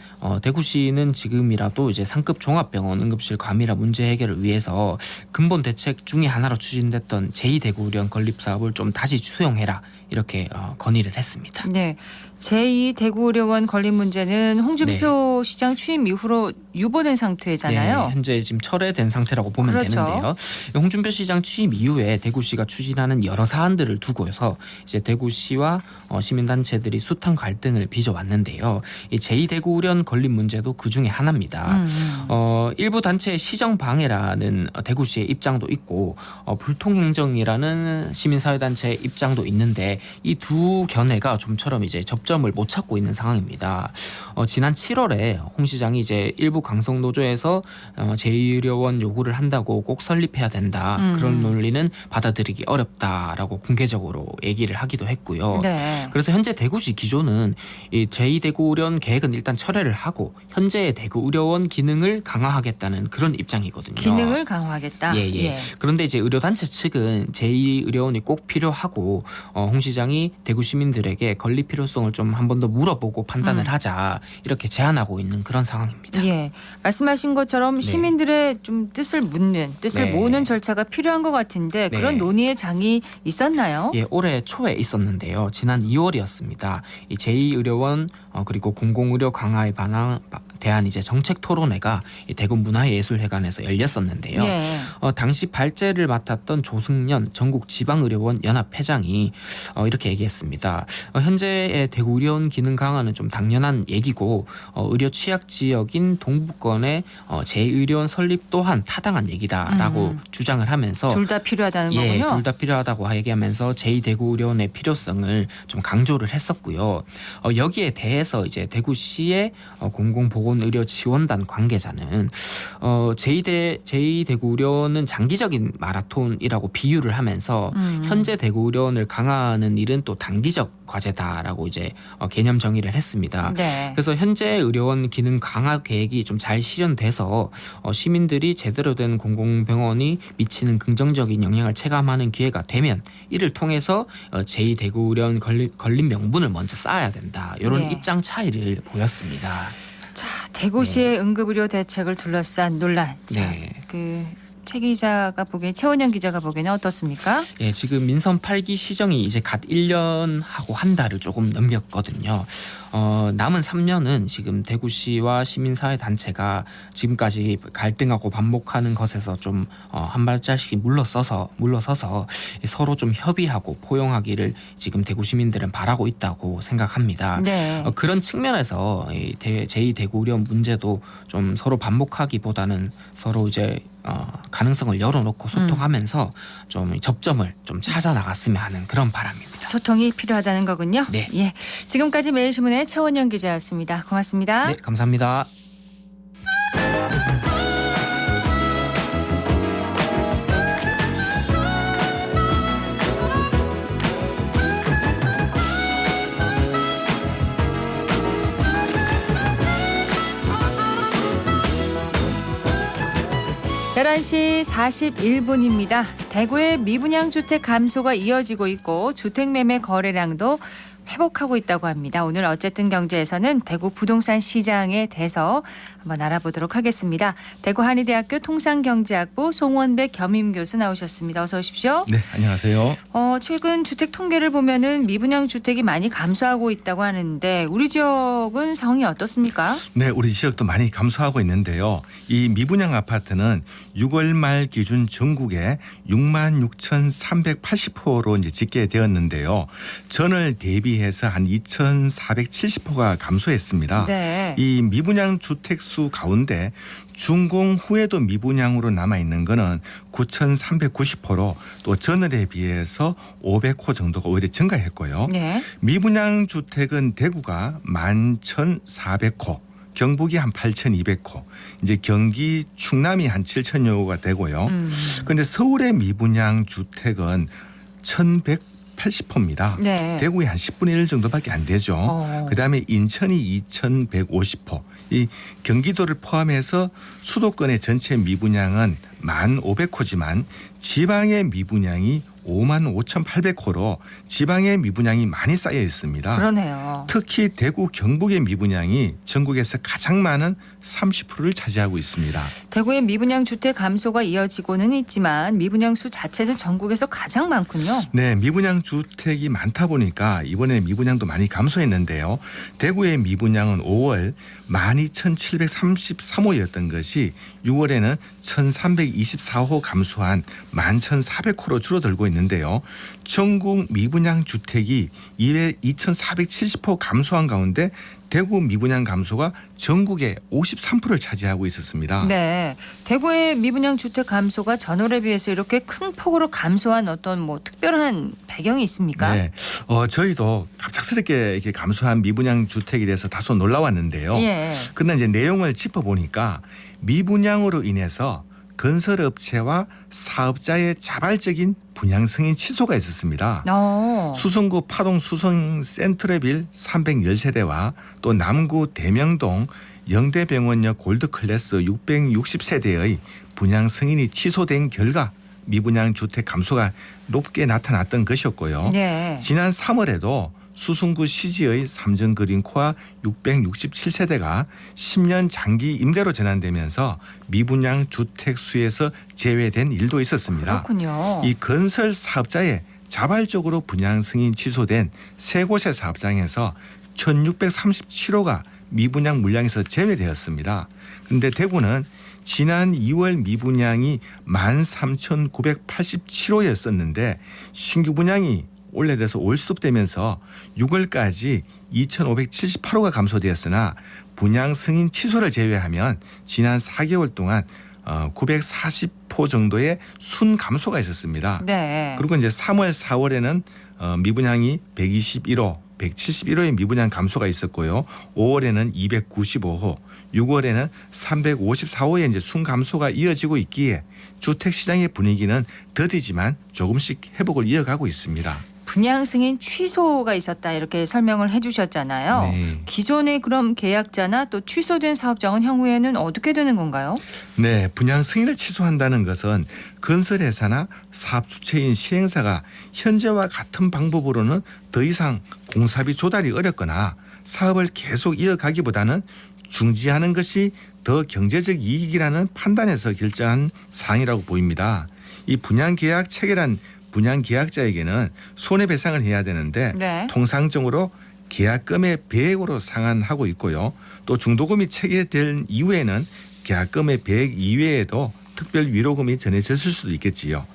Speaker 18: 대구시는 지금이라도 이제 상급 종합병원 응급실 과밀화 문제 해결을 위해서 근본 대책 중에 하나로 추진됐던 제2대구의료원 건립 사업을 좀 다시 수용해라 이렇게 건의를 했습니다.
Speaker 1: 네. 제2대구의료원 건립 문제는 홍준표 시장 취임 이후로 유보된 상태잖아요.
Speaker 18: 네, 현재 지금 철회된 상태라고 보면 되는데요. 홍준표 시장 취임 이후에 대구시가 추진하는 여러 사안들을 두고서 이제 대구시와 시민단체들이 숱한 갈등을 빚어왔는데요. 이 제2대구의료원 건립 문제도 그 중에 하나입니다. 일부 단체의 시정 방해라는 대구시의 입장도 있고 불통행정이라는 시민사회단체의 입장도 있는데 이 두 견해가 좀처럼 이제 접점을 못 찾고 있는 상황입니다. 지난 7월에 홍 시장이 이제 일부 강성노조에서 제2의료원 요구를 한다고 꼭 설립해야 된다. 그런 논리는 받아들이기 어렵다라고 공개적으로 얘기를 하기도 했고요.
Speaker 1: 네.
Speaker 18: 그래서 현재 대구시 기조는 이 제2대구의료원 계획은 일단 철회를 하고 현재의 대구의료원 기능을 강화하겠다는 그런 입장이거든요.
Speaker 1: 기능을 강화하겠다.
Speaker 18: 예. 그런데 이제 의료단체 측은 제2의료원이 꼭 필요하고 홍 시장이 대구 시민들에게 건립 필요성을 좀 한 번 더 물어보고 판단을 하자 이렇게 제안하고 있는 그런 상황입니다.
Speaker 1: 예, 말씀하신 것처럼 시민들의 좀 뜻을 묻는, 뜻을 모으는 절차가 필요한 것 같은데 그런 논의의 장이 있었나요?
Speaker 18: 예, 올해 초에 있었는데요. 지난 2월이었습니다. 이 제2의료원 그리고 공공의료 강화에 대한 이제 정책 토론회가 이 대구 문화예술회관에서 열렸었는데요.
Speaker 1: 예.
Speaker 18: 당시 발제를 맡았던 조승년 전국 지방의료원 연합회장이 이렇게 얘기했습니다. 현재의 대구 의료원 기능 강화는 좀 당연한 얘기고 의료 취약 지역인 동부권의 제2의료원 설립 또한 타당한 얘기다라고 주장을 하면서
Speaker 1: 둘 다 필요하다는 거군요.
Speaker 18: 둘 다 필요하다고 얘기하면서 제2대구의료원의 필요성을 좀 강조를 했었고요. 여기에 대해서 이제 대구시의 공공보건의료지원단 관계자는 제2대구의료원은 장기적인 마라톤이라고 비유를 하면서 현재 대구의료원을 강화하는 일은 또 단기적 과제다라고 이제 개념 정의를 했습니다.
Speaker 1: 네.
Speaker 18: 그래서 현재 의료원 기능 강화 계획이 좀 잘 실현돼서 시민들이 제대로 된 공공병원이 미치는 긍정적인 영향을 체감하는 기회가 되면 이를 통해서 제2대구의료원 건립 명분을 먼저 쌓아야 된다. 이런
Speaker 1: 네.
Speaker 18: 입장 차이를 보였습니다.
Speaker 1: 자, 대구시의 응급의료 대책을 둘러싼 논란. 자,
Speaker 18: 네.
Speaker 1: 최 기자가 보기엔 최원영 기자가 보기에는 어떻습니까?
Speaker 18: 예, 지금 민선 8기 시정이 이제 갓 1년하고 한 달을 조금 넘겼거든요. 남은 3년은 지금 대구시와 시민사회 단체가 지금까지 갈등하고 반복하는 것에서 좀 한 발자씩 물러서서 서로 좀 협의하고 포용하기를 지금 대구 시민들은 바라고 있다고 생각합니다.
Speaker 1: 네.
Speaker 18: 그런 측면에서 제2대구의료원 문제도 좀 서로 반복하기보다는 서로 이제 가능성을 열어놓고 소통하면서 좀 접점을 좀 찾아 나갔으면 하는 그런 바람입니다.
Speaker 1: 소통이 필요하다는 거군요.
Speaker 18: 네.
Speaker 1: 예. 지금까지 매일신문의 최원영 기자였습니다. 고맙습니다.
Speaker 18: 네, 감사합니다.
Speaker 1: (11시 41분입니다) 대구의 미분양 주택 감소가 이어지고 있고 주택 매매 거래량도 회복하고 있다고 합니다. 오늘 어쨌든 경제에서는 대구 부동산 시장에 대해서 한번 알아보도록 하겠습니다. 대구 한의대학교 통상경제학부 송원백 겸임교수 나오셨습니다. 어서 오십시오.
Speaker 19: 네, 안녕하세요.
Speaker 1: 최근 주택 통계를 보면은 미분양 주택이 많이 감소하고 있다고 하는데 우리 지역은 상황이 어떻습니까?
Speaker 19: 네, 우리 지역도 많이 감소하고 있는데요. 이 미분양 아파트는 6월 말 기준 전국에 66,380호로 이제 집계되었는데요. 전월 대비해서 한 2,470호가 감소했습니다.
Speaker 1: 네.
Speaker 19: 이 미분양 주택 수 가운데 준공 후에도 미분양으로 남아있는 거는 9,390호로 또 전월에 비해서 500호 정도가 오히려 증가했고요.
Speaker 1: 네. 미분양
Speaker 19: 주택은 대구가 11,400호, 경북이 한 8,200호, 이제 경기, 충남이 한 7,000여호가 되고요. 그런데 서울의 미분양 주택은 1,180호입니다.
Speaker 1: 네.
Speaker 19: 대구에 한 10분의 1 정도밖에 안 되죠. 그다음에 인천이 2,150호. 이 경기도를 포함해서 수도권의 전체 미분양은 1,500호지만 지방의 미분양이 55,800호로 지방의 미분양이 많이 쌓여 있습니다.
Speaker 1: 그러네요.
Speaker 19: 특히 대구 경북의 미분양이 전국에서 가장 많은 30%를 차지하고 있습니다.
Speaker 1: 대구의 미분양 주택 감소가 이어지고는 있지만 미분양 수 자체도 전국에서 가장 많군요.
Speaker 19: 네, 미분양 주택이 많다 보니까 이번에 미분양도 많이 감소했는데요. 대구의 미분양은 5월 12,733호였던 것이 6월에는 1,324호 감소한 11,400호로 줄어들고 있는데요. 전국 미분양 주택이 2,470호 감소한 가운데 대구 미분양 감소가 전국의 53%를 차지하고 있었습니다.
Speaker 1: 네, 대구의 미분양 주택 감소가 전월에 비해서 이렇게 큰 폭으로 감소한 어떤 특별한 배경이 있습니까?
Speaker 19: 네, 저희도 갑작스럽게 이렇게 감소한 미분양 주택에 대해서 다소 놀라웠는데요.
Speaker 1: 예.
Speaker 19: 그러나 이제 내용을 짚어보니까 미분양으로 인해서 건설업체와 사업자의 자발적인 분양 승인 취소가 있었습니다. 수성구 파동 수성 센트레빌 310세대와 또 남구 대명동 영대병원역 골드클래스 660세대의 분양 승인이 취소된 결과 미분양 주택 감소가 높게 나타났던 것이었고요.
Speaker 1: 네.
Speaker 19: 지난 3월에도 수성구 시지의 삼정그린코아 667세대가 10년 장기 임대로 전환되면서 미분양 주택 수에서 제외된 일도 있었습니다.
Speaker 1: 그렇군요.
Speaker 19: 이 건설 사업자의 자발적으로 분양 승인 취소된 세 곳의 사업장에서 1,637호가 미분양 물량에서 제외되었습니다. 그런데 대구는 지난 2월 미분양이 13,987호였었는데 신규 분양이 올해 들어서 올스톱되면서 6월까지 2,578호가 감소되었으나 분양 승인 취소를 제외하면 지난 4개월 동안 940호 정도의 순 감소가 있었습니다.
Speaker 1: 네.
Speaker 19: 그리고 이제 3월, 4월에는 미분양이 121호, 171호의 미분양 감소가 있었고요. 5월에는 295호, 6월에는 354호의 이제 순 감소가 이어지고 있기에 주택 시장의 분위기는 더디지만 조금씩 회복을 이어가고 있습니다.
Speaker 1: 분양 승인 취소가 있었다 이렇게 설명을 해주셨잖아요.
Speaker 19: 네.
Speaker 1: 기존의 그럼 계약자나 또 취소된 사업장은 향후에는 어떻게 되는 건가요?
Speaker 19: 네, 분양 승인을 취소한다는 것은 건설회사나 사업 주체인 시행사가 현재와 같은 방법으로는 더 이상 공사비 조달이 어렵거나 사업을 계속 이어가기보다는 중지하는 것이 더 경제적 이익이라는 판단에서 결정한 사항이라고 보입니다. 이 분양계약 체결한 분양계약자에게는 손해배상을 해야 되는데
Speaker 1: 네.
Speaker 19: 통상적으로 계약금의 배액으로 상환하고 있고요. 또 중도금이 체결된 이후에는 계약금의 배액 이외에도 특별 위로금이 전해졌을 수도 있겠지요.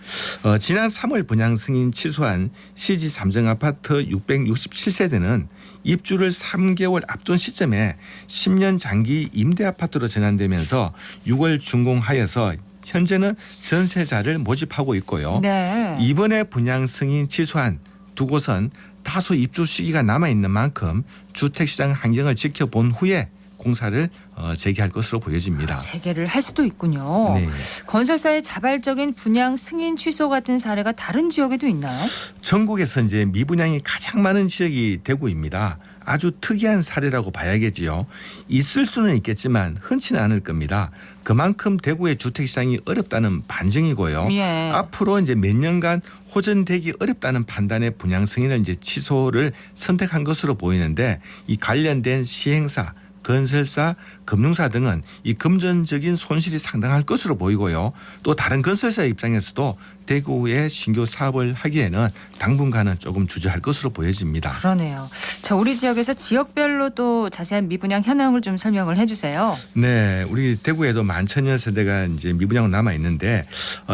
Speaker 19: 지난 3월 분양 승인 취소한 CG 삼정아파트 667세대는 입주를 3개월 앞둔 시점에 10년 장기 임대아파트로 전환되면서 6월 준공하여서 현재는 전세자를 모집하고 있고요.
Speaker 1: 네.
Speaker 19: 이번에 분양 승인 취소한 두 곳은 다소 입주 시기가 남아있는 만큼 주택시장 환경을 지켜본 후에 공사를 재개할 것으로 보여집니다.
Speaker 1: 재개를 할 수도 있군요.
Speaker 19: 네.
Speaker 1: 건설사의 자발적인 분양 승인 취소 같은 사례가 다른 지역에도 있나요?
Speaker 19: 전국에서 이제 미분양이 가장 많은 지역이 대구입니다. 아주 특이한 사례라고 봐야겠지요. 있을 수는 있겠지만 흔치는 않을 겁니다. 그만큼 대구의 주택시장이 어렵다는 반증이고요.
Speaker 1: 예.
Speaker 19: 앞으로 이제 몇 년간 호전되기 어렵다는 판단의 분양 승인을 이제 취소를 선택한 것으로 보이는데 이 관련된 시행사, 건설사, 금융사 등은 이 금전적인 손실이 상당할 것으로 보이고요. 또 다른 건설사 입장에서도 대구에 신규 사업을 하기에는 당분간은 조금 주저할 것으로 보여집니다.
Speaker 1: 그러네요. 자, 우리 지역에서 지역별로 또 자세한 미분양 현황을 좀 설명을 해주세요.
Speaker 19: 네, 우리 대구에도 11,000여 세대가 이제 미분양 남아 있는데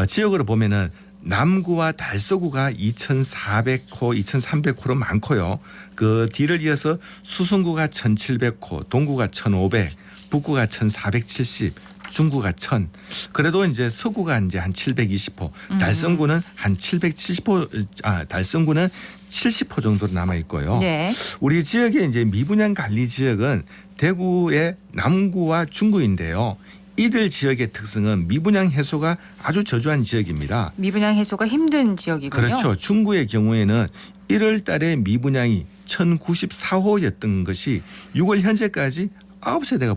Speaker 19: 지역으로 보면은 남구와 달서구가 2,400호, 2,300호로 많고요. 그 뒤를 이어서 수성구가 1,700호, 동구가 1,500, 북구가 1,470, 중구가 1,000. 그래도 이제 서구가 이제 한 720호, 달성구는 한 770호, 달성구는 70호 정도로 남아 있고요.
Speaker 1: 네.
Speaker 19: 우리 지역의 이제 미분양 관리 지역은 대구의 남구와 중구인데요. 이들 지역의 특성은 미분양 해소가 아주 저조한 지역입니다.
Speaker 1: 미분양 해소가 힘든 지역이군요.
Speaker 19: 그렇죠. 중구의 경우에는 1월 달에 미분양이 1,094호였던 것이 6월 현재까지 9세대가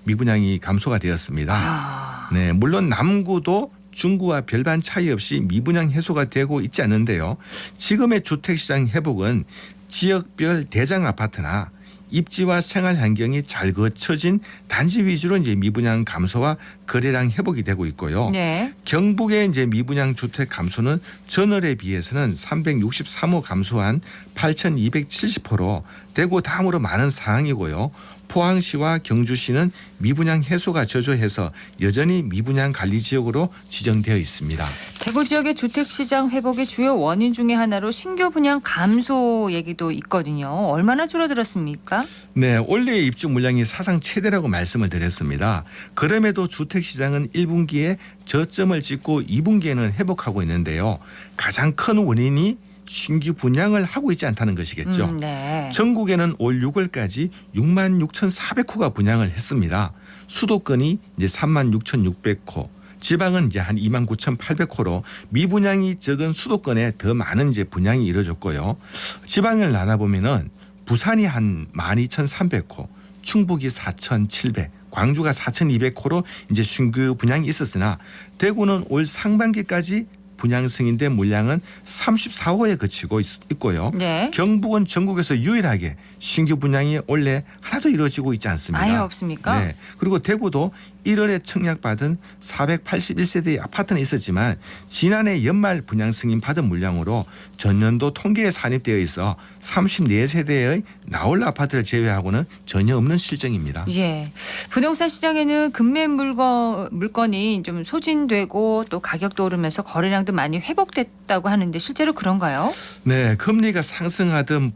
Speaker 19: 미분양이 감소가 되었습니다. 네, 물론 남구도 중구와 별반 차이 없이 미분양 해소가 되고 있지 않은데요. 지금의 주택시장 회복은 지역별 대장 아파트나 입지와 생활 환경이 잘 거쳐진 단지 위주로 이제 미분양 감소와 거래량 회복이 되고 있고요.
Speaker 1: 네.
Speaker 19: 경북의 이제 미분양 주택 감소는 전월에 비해서는 363호 감소한 8,270호로 대구 다음으로 많은 상황이고요. 포항시와 경주시는 미분양 해소가 저조해서 여전히 미분양 관리 지역으로 지정되어 있습니다.
Speaker 1: 대구 지역의 주택시장 회복의 주요 원인 중에 하나로 신규 분양 감소 얘기도 있거든요. 얼마나 줄어들었습니까?
Speaker 19: 네, 올해의 입주 물량이 사상 최대라고 말씀을 드렸습니다. 그럼에도 주택시장은 1분기에 저점을 찍고 2분기에는 회복하고 있는데요. 가장 큰 원인이 신규 분양을 하고 있지 않다는 것이겠죠.
Speaker 1: 네.
Speaker 19: 전국에는 올 6월까지 66,400호가 분양을 했습니다. 수도권이 이제 36,600호, 지방은 이제 한 29,800호로 미분양이 적은 수도권에 더 많은 이제 분양이 이루어졌고요. 지방을 나눠보면은 부산이 한 12,300호, 충북이 4,700, 광주가 4,200호로 이제 신규 분양이 있었으나 대구는 올 상반기까지 분양 승인된 물량은 34호에 그치고 있고요.
Speaker 1: 네.
Speaker 19: 경북은 전국에서 유일하게 신규 분양이 원래 하나도 이루어지고 있지 않습니다.
Speaker 1: 아예 없습니까?
Speaker 19: 네. 그리고 대구도 1월에 청약받은 481세대의 아파트는 있었지만 지난해 연말 분양 승인 받은 물량으로 전년도 통계에 산입되어 있어 34세대의 나홀 아파트를 제외하고는 전혀 없는 실정입니다.
Speaker 1: 예, 부동산 시장에는 금매 물건이 좀 소진되고 또 가격도 오르면서 거래량도 많이 회복됐다고 하는데 실제로 그런가요?
Speaker 19: 네, 금리가 상승하던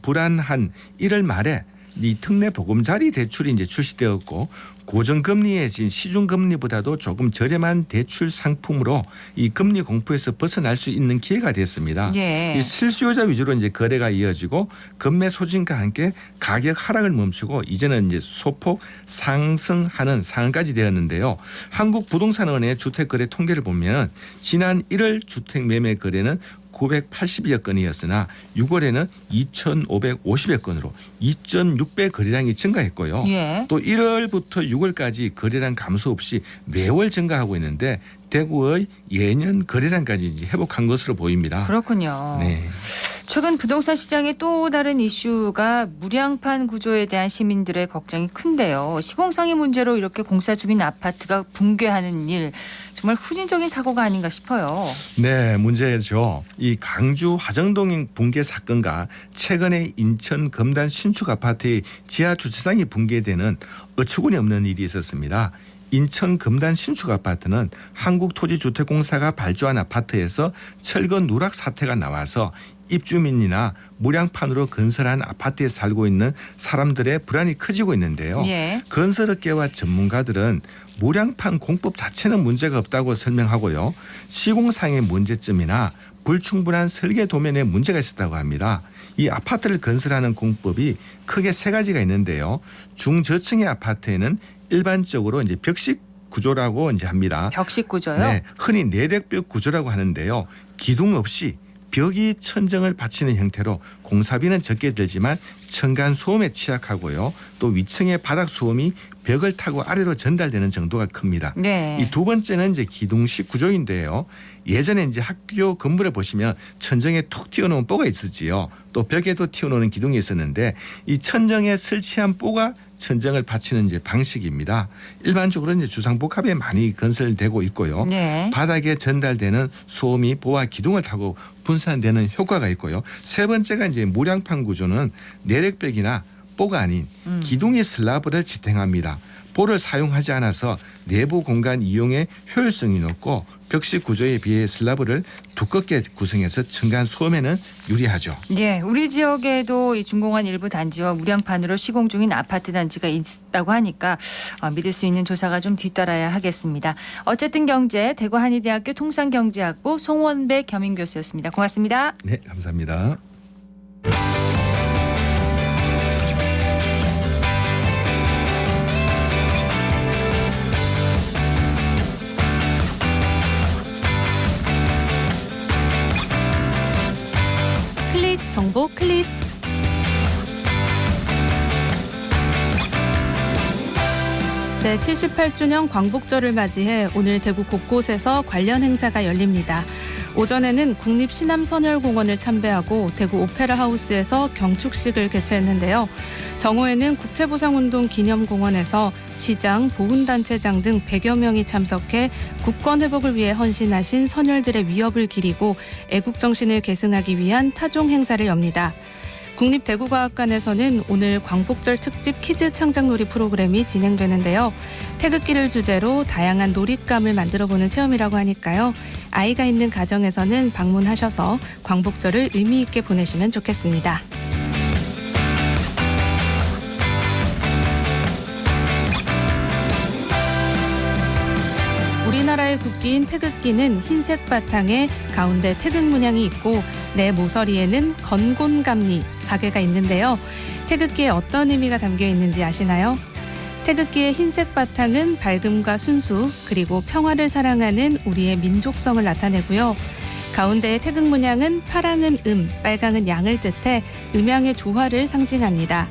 Speaker 19: 불안한 1월 말에 이 특례 보금자리 대출이 이제 출시되었고 고정금리의 시중금리보다도 조금 저렴한 대출 상품으로 이 금리 공포에서 벗어날 수 있는 기회가 됐습니다.
Speaker 1: 예.
Speaker 19: 이 실수요자 위주로 이제 거래가 이어지고 금매 소진과 함께 가격 하락을 멈추고 이제는 이제 소폭 상승하는 상황까지 되었는데요. 한국부동산원의 주택거래 통계를 보면 지난 1월 주택 매매 거래는 980여 건이었으나 6월에는 2,550여 건으로 2.6배 거래량이 증가했고요.
Speaker 1: 예.
Speaker 19: 또 1월부터 6월까지 거래량 감소 없이 매월 증가하고 있는데 대구의 예년 거래량까지 이제 회복한 것으로 보입니다.
Speaker 1: 그렇군요.
Speaker 19: 네.
Speaker 1: 최근 부동산 시장의 또 다른 이슈가 무량판 구조에 대한 시민들의 걱정이 큰데요. 시공상의 문제로 이렇게 공사 중인 아파트가 붕괴하는 일, 정말 후진적인 사고가 아닌가 싶어요.
Speaker 19: 네, 문제죠. 이 강주 화정동 붕괴 사건과 최근에 인천 금단 신축 아파트의 지하 주차장이 붕괴되는 어처구니 없는 일이 있었습니다. 인천 금단 신축 아파트는 한국토지주택공사가 발주한 아파트에서 철거 누락 사태가 나와서 입주민이나 무량판으로 건설한 아파트에 살고 있는 사람들의 불안이 커지고 있는데요.
Speaker 1: 예.
Speaker 19: 건설업계와 전문가들은 무량판 공법 자체는 문제가 없다고 설명하고요. 시공상의 문제점이나 불충분한 설계 도면에 문제가 있었다고 합니다. 이 아파트를 건설하는 공법이 크게 세 가지가 있는데요. 중저층의 아파트에는 일반적으로 이제 벽식 구조라고 이제 합니다.
Speaker 1: 벽식 구조요?
Speaker 19: 네, 흔히 내력벽 구조라고 하는데요. 기둥 없이 벽이 천정을 받치는 형태로 공사비는 적게 들지만 층간 소음에 취약하고요. 또 위층의 바닥 소음이 벽을 타고 아래로 전달되는 정도가 큽니다.
Speaker 1: 네.
Speaker 19: 이 두 번째는 이제 기둥식 구조인데요. 예전에 이제 학교 건물을 보시면 천정에 툭 튀어놓은 뽀가 있었지요. 또 벽에도 튀어놓는 기둥이 있었는데 이 천정에 설치한 뽀가 천정을 받치는 이제 방식입니다. 일반적으로 이제 주상복합에 많이 건설되고 있고요.
Speaker 1: 네.
Speaker 19: 바닥에 전달되는 소음이 뽀와 기둥을 타고 분산되는 효과가 있고요. 세 번째가 이제 무량판 구조는 내력벽이나 뽀가 아닌 기둥의 슬라브를 지탱합니다. 뽀를 사용하지 않아서 내부 공간 이용의 효율성이 높고 벽식 구조에 비해 슬라브를 두껍게 구성해서 층간 소음에는 유리하죠.
Speaker 1: 예, 우리 지역에도 이 준공한 일부 단지와 무량판으로 시공 중인 아파트 단지가 있다고 하니까 믿을 수 있는 조사가 좀 뒤따라야 하겠습니다. 어쨌든 경제 대구 한의대학교 통상경제학부 송원배 겸임교수였습니다. 고맙습니다.
Speaker 19: 네, 감사합니다.
Speaker 17: 정보 클립. 제78주년 광복절을 맞이해 오늘 대구 곳곳에서 관련 행사가 열립니다. 오전에는 국립시남선열공원을 참배하고 대구 오페라하우스에서 경축식을 개최했는데요. 정오에는 국채보상운동 기념공원에서 시장, 보훈단체장 등 100여 명이 참석해 국권 회복을 위해 헌신하신 선열들의 위협을 기리고 애국정신을 계승하기 위한 타종 행사를 엽니다. 국립대구과학관에서는 오늘 광복절 특집 퀴즈 창작놀이 프로그램이 진행되는데요. 태극기를 주제로 다양한 놀잇감을 만들어보는 체험이라고 하니까요. 아이가 있는 가정에서는 방문하셔서 광복절을 의미 있게 보내시면 좋겠습니다. 우리나라의 국기인 태극기는 흰색 바탕에 가운데 태극 문양이 있고 내 모서리에는 건곤감리, 사괴가 있는데요. 태극기에 어떤 의미가 담겨 있는지 아시나요? 태극기의 흰색 바탕은 밝음과 순수 그리고 평화를 사랑하는 우리의 민족성을 나타내고요. 가운데의 태극 문양은 파랑은 빨강은 양을 뜻해 음양의 조화를 상징합니다.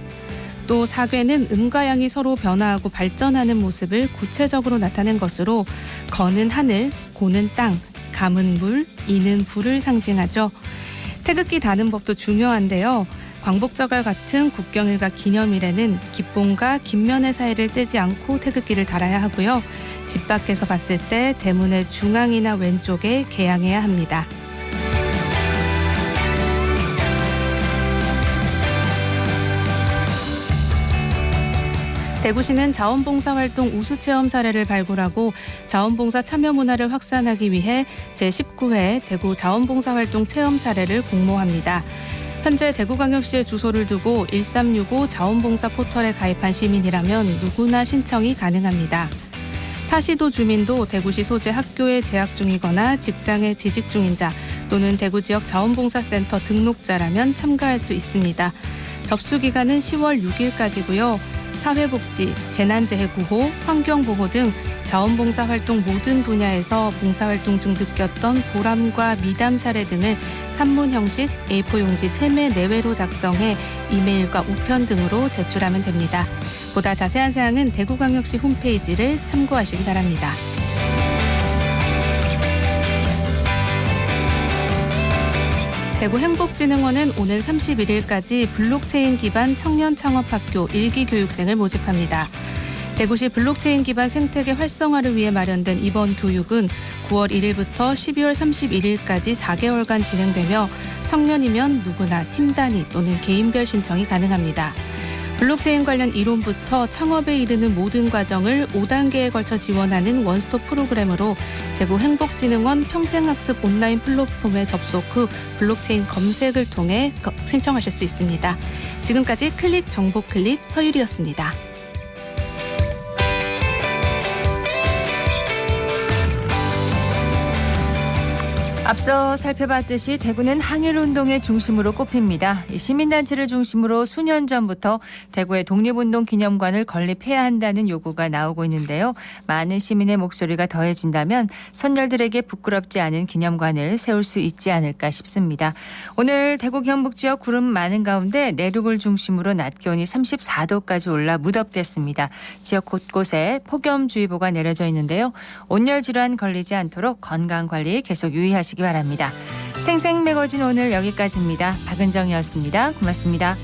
Speaker 17: 또 사괴는 음과 양이 서로 변화하고 발전하는 모습을 구체적으로 나타낸 것으로 건은 하늘, 고는 땅, 감은 물, 이는 불을 상징하죠. 태극기 다는 법도 중요한데요. 광복절과 같은 국경일과 기념일에는 기봉과 깃면의 사이를 떼지 않고 태극기를 달아야 하고요. 집 밖에서 봤을 때 대문의 중앙이나 왼쪽에 개양해야 합니다. 대구시는 자원봉사활동 우수체험 사례를 발굴하고 자원봉사 참여 문화를 확산하기 위해 제19회 대구 자원봉사활동 체험 사례를 공모합니다. 현재 대구광역시에 주소를 두고 1365 자원봉사 포털에 가입한 시민이라면 누구나 신청이 가능합니다. 타시도 주민도 대구시 소재 학교에 재학 중이거나 직장에 재직 중인 자 또는 대구 지역 자원봉사센터 등록자라면 참가할 수 있습니다. 접수 기간은 10월 6일까지고요. 사회복지, 재난재해 구호, 환경보호 등 자원봉사활동 모든 분야에서 봉사활동 중 느꼈던 보람과 미담 사례 등을 산문 형식 A4 용지 3매 내외로 작성해 이메일과 우편 등으로 제출하면 됩니다. 보다 자세한 사항은 대구광역시 홈페이지를 참고하시기 바랍니다. 대구행복진흥원은 오는 31일까지 블록체인 기반 청년 창업학교 1기 교육생을 모집합니다. 대구시 블록체인 기반 생태계 활성화를 위해 마련된 이번 교육은 9월 1일부터 12월 31일까지 4개월간 진행되며 청년이면 누구나 팀 단위 또는 개인별 신청이 가능합니다. 블록체인 관련 이론부터 창업에 이르는 모든 과정을 5단계에 걸쳐 지원하는 원스톱 프로그램으로 대구행복진흥원 평생학습 온라인 플랫폼에 접속 후 블록체인 검색을 통해 신청하실 수 있습니다. 지금까지 클릭 정보 클립 서유리였습니다.
Speaker 1: 앞서 살펴봤듯이 대구는 항일운동의 중심으로 꼽힙니다. 시민단체를 중심으로 수년 전부터 대구의 독립운동 기념관을 건립해야 한다는 요구가 나오고 있는데요. 많은 시민의 목소리가 더해진다면 선열들에게 부끄럽지 않은 기념관을 세울 수 있지 않을까 싶습니다. 오늘 대구 경북 지역 구름 많은 가운데 내륙을 중심으로 낮 기온이 34도까지 올라 무덥겠습니다. 지역 곳곳에 폭염주의보가 내려져 있는데요. 온열 질환 걸리지 않도록 건강관리 계속 유의하시기 바랍니다. 생생매거진 오늘 여기까지입니다. 박은정이었습니다. 고맙습니다.